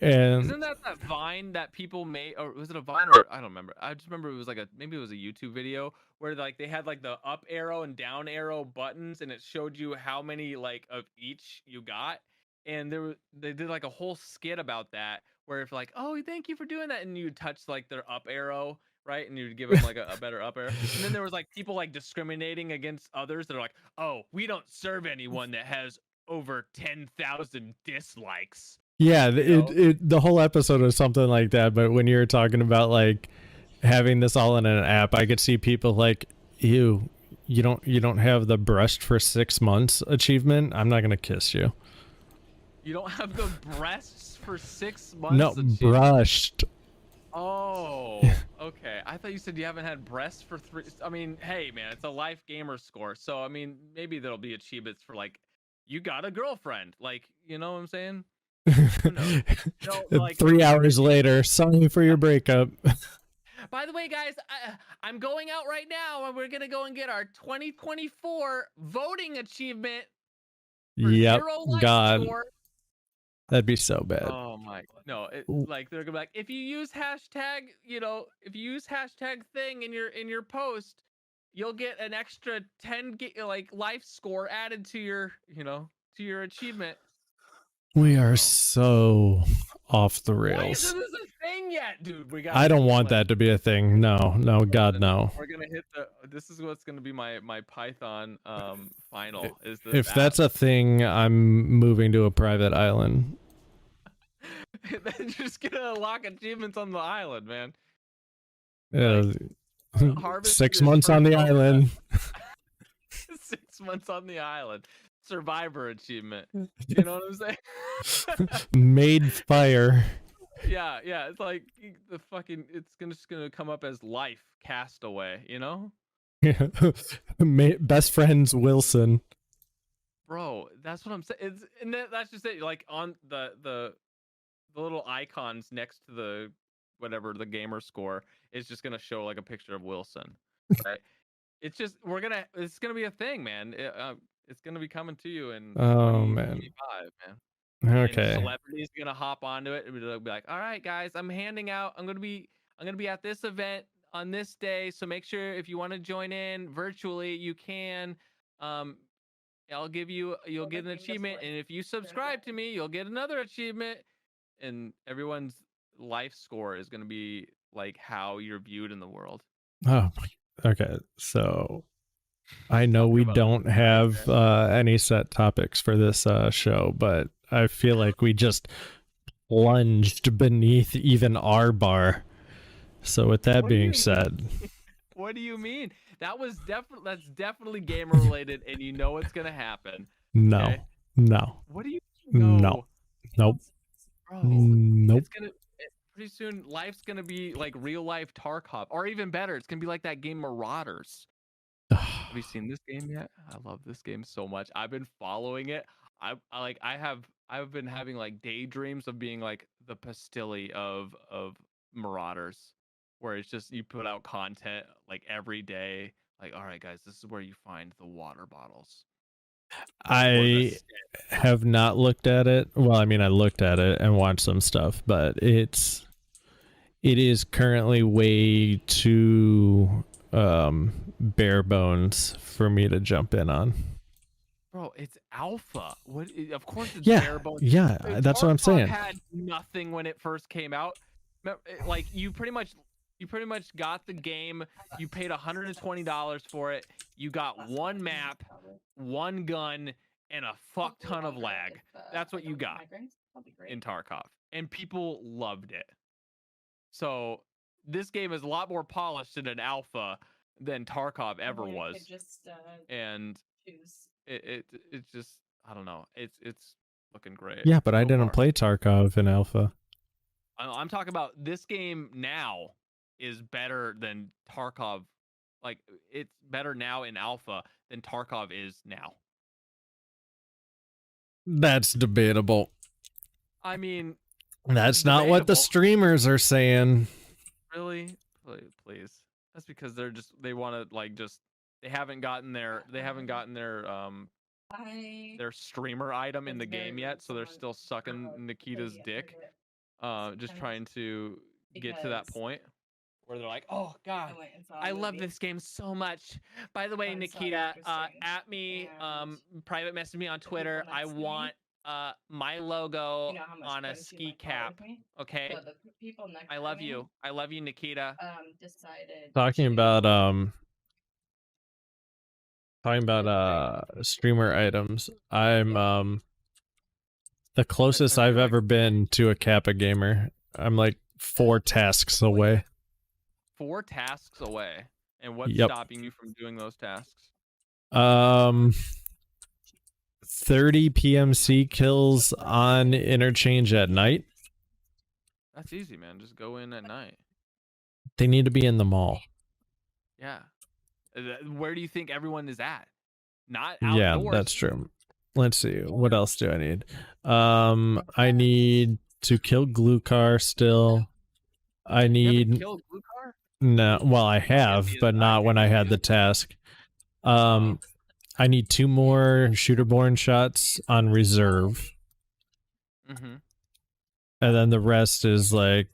And Isn't that Vine that people made, or was it a Vine, or I don't remember. I just remember it was like maybe it was a YouTube video where like they had like the up arrow and down arrow buttons, and it showed you how many like of each you got, and they did like a whole skit about that where if like, oh, thank you for doing that, and you touch like their up arrow, right, and you'd give them like a better up arrow, and then there was like people like discriminating against others that are like, oh, we don't serve anyone that has over 10,000 dislikes. yeah, You know, the whole episode was something like that. But when you were talking about like having this all in an app, I could see people like, ew, you don't have the brushed for 6 months achievement. I'm not gonna kiss you. you don't have the breasts for 6 No, months. brushed. Oh, okay. I thought you said you haven't had breasts for 3. I mean, hey, man, it's a life gamer score. So, I mean, maybe there'll be achievements for like, you got a girlfriend. Like, you know what I'm saying? Who knows? No, like 3 hours later, sorry for your breakup. By the way, guys, I'm going out right now, and we're gonna go and get our 2024 voting achievement for Yep, 0 life God, score. that'd be so bad. Oh my, no, like they're gonna be like, if you use hashtag, if you use hashtag thing in your post, you'll get an extra 10 like life score added to your, to your achievement. We are so off the Why rails. isn't this a thing yet, dude? I don't want that to be a thing. No, God, no. We're gonna hit this is what's gonna be my Python final. Is this If that's a thing, I'm moving to a private island. They're just gonna unlock achievements on the island, man. Like, 6 months on the island. 6 months on the island. Survivor achievement. You know what I'm saying? Made fire. Yeah. It's like the fucking. It's just gonna come up as life castaway. You know? Best friends Wilson. Bro, that's what I'm saying. That's just it. Like on the little icons next to the whatever the gamer score is just gonna show like a picture of Wilson. Right? It's just it's gonna be a thing, man. It's gonna be coming to you in 2025, man. Okay. And celebrities gonna hop onto it and be like, all right, guys, I'm gonna be at this event on this day, so make sure if you want to join in virtually, you can. You'll get an achievement, and if you subscribe to me, you'll get another achievement, and everyone's life score is gonna be like how you're viewed in the world. Oh, okay. So I know we don't have any set topics for this show, but I feel like we just plunged beneath even our bar. So with that being said, what do you mean? That's definitely gamer related, and you know what's gonna happen. No, okay? No. What do you know? No. Nope. Bro, nope. Pretty soon life's gonna be like real life Tarkov, or even better, it's gonna be like that game Marauders. Have you seen this game yet? I love this game so much. I've been following it. I've been having like daydreams of being like the Pastilli of Marauders, where it's just you put out content like every day. Like, all right, guys, this is where you find the water bottles. I have not looked at it. Well, I mean, I looked at it and watched some stuff, but it is currently way too bare bones for me to jump in on. Bro, it's alpha. What? Of course, it's bare bones. Yeah, that's what I'm saying. Had nothing when it first came out. Like you pretty much got the game. You paid $120 for it. You got one map, one gun, and a fuck ton of lag. That's what you got in Tarkov, and people loved it. So this game is a lot more polished in an alpha than Tarkov ever was. And it's just, I don't know. It's looking great. Yeah, but I didn't play Tarkov in alpha. I'm talking about this game now is better than Tarkov. Like, it's better now in alpha than Tarkov is now. That's debatable. I mean, that's not what the streamers are saying. Really? Please. That's because they want to like they haven't gotten their their streamer item in the game yet, so they're still sucking Nikita's dick, just trying to get to that point where they're like, oh god, I love this game so much. By the way, Nikita, at me, private message me on Twitter. I want my logo on a ski cap. Okay, I love you. I love you, Nikita. Talking about streamer items. I'm the closest I've ever been to a Kappa gamer. I'm like 4 tasks away. 4 tasks away. And what's stopping you from doing those tasks? 30 PMC kills on interchange at night. That's easy, man. Just go in at night. They need to be in the mall. Yeah. Where do you think everyone is at? Not outdoors. Yeah, that's true. Let's see. What else do I need? I need to kill Glukar still. I need... Kill Glukar? No, well, I have, but not when I had the task. I need 2 more shooter-borne shots on reserve. And then the rest is like,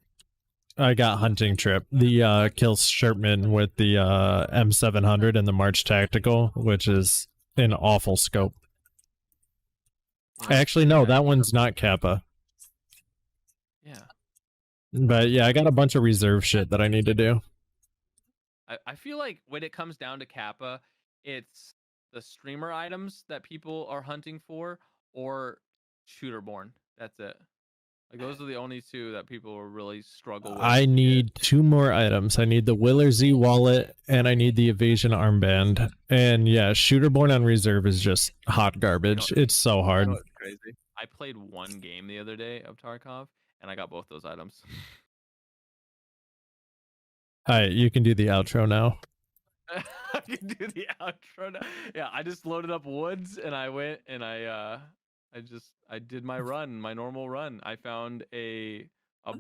I got hunting trip. The kill Sherpman with the M700 and the March Tactical, which is an awful scope. Actually, no, that one's not Kappa. Yeah. But yeah, I got a bunch of reserve shit that I need to do. I feel like when it comes down to Kappa, it's the streamer items that people are hunting for, or shooter-borne. That's it. Like those are the only 2 that people really struggle with. I need 2 more items. I need the Willer Z wallet and I need the evasion armband. And yeah, shooter-borne on reserve is just hot garbage. It's so hard. It's crazy. I played 1 game the other day of Tarkov and I got both those items. Alright, you can do the outro now. I can do the outro now. Yeah, I just loaded up woods and I went and I did my run, my normal run. I found a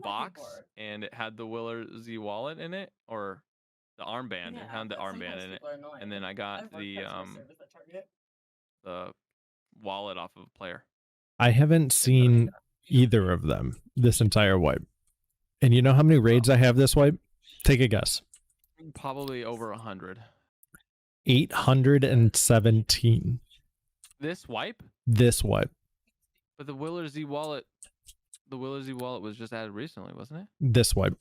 box and it had the Willer Z wallet in it, or the armband. It had the armband in it, and then I got the wallet off of a player. I haven't seen either of them this entire wipe. And you know how many raids I have this wipe? Take a guess. Probably over 100. 817. This wipe? This wipe. But the Willer Z wallet was just added recently, wasn't it? This wipe.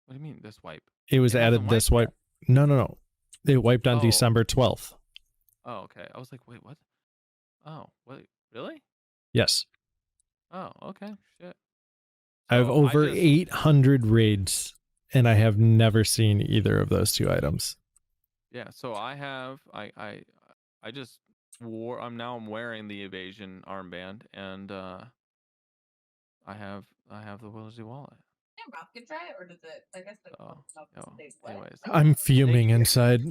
What do you mean, this wipe? It was added this wipe. No. It wiped on December 12th. Oh, okay. I was like, wait, what? Oh, wait, really? Yes. Oh, okay. Shit. I have over 800 raids, and I have never seen either of those 2 items. Yeah, so I'm wearing the evasion armband, and I have the Willer Z wallet. Yeah, Ralph can try it, or does it? I guess. Anyways, I'm fuming inside.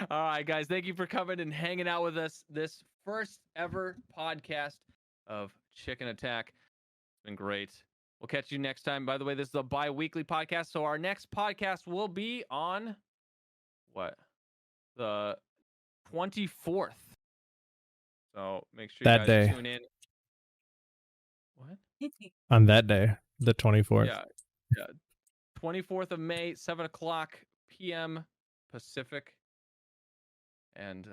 All right, guys, thank you for coming and hanging out with us this first ever podcast of ChknAtk. It's been great. We'll catch you next time. By the way, this is a bi-weekly podcast, so our next podcast will be on the 24th. So make sure you guys tune in. What? On that day, the 24th. Yeah. 24th of May, 7:00 p.m. Pacific. And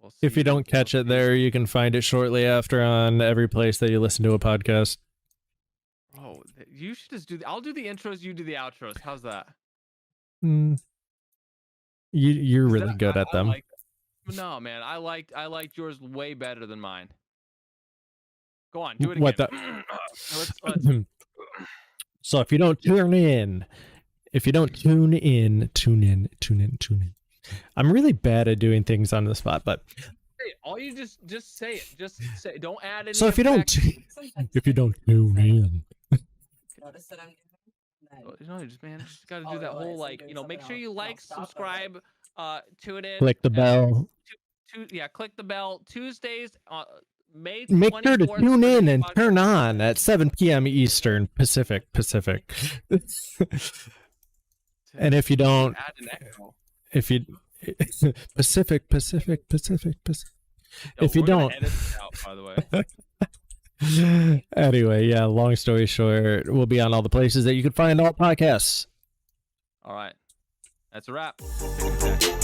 we'll see. If you don't catch it there, you can find it shortly after on every place that you listen to a podcast. Oh, you should just I'll do the intros, you do the outros. How's that? You're really good at them. No, man, I liked yours way better than mine. Go on, do it again. What the? So if you don't tune in, tune in. I'm really bad at doing things on the spot, but all you just say it. Just say. Don't add any. So if you don't tune in, you just got to do that whole make sure you like, subscribe, tune in, click the bell. Click the bell. Tuesdays, May 24th. Make sure to tune in and turn on at 7 p.m. Eastern Pacific. And if you don't, Add an echo. if you Pacific. Yo, If you we're gonna don't, edit this out, by the way. anyway, yeah. Long story short, we'll be on all the places that you can find all podcasts. All right, that's a wrap. ChknAtk.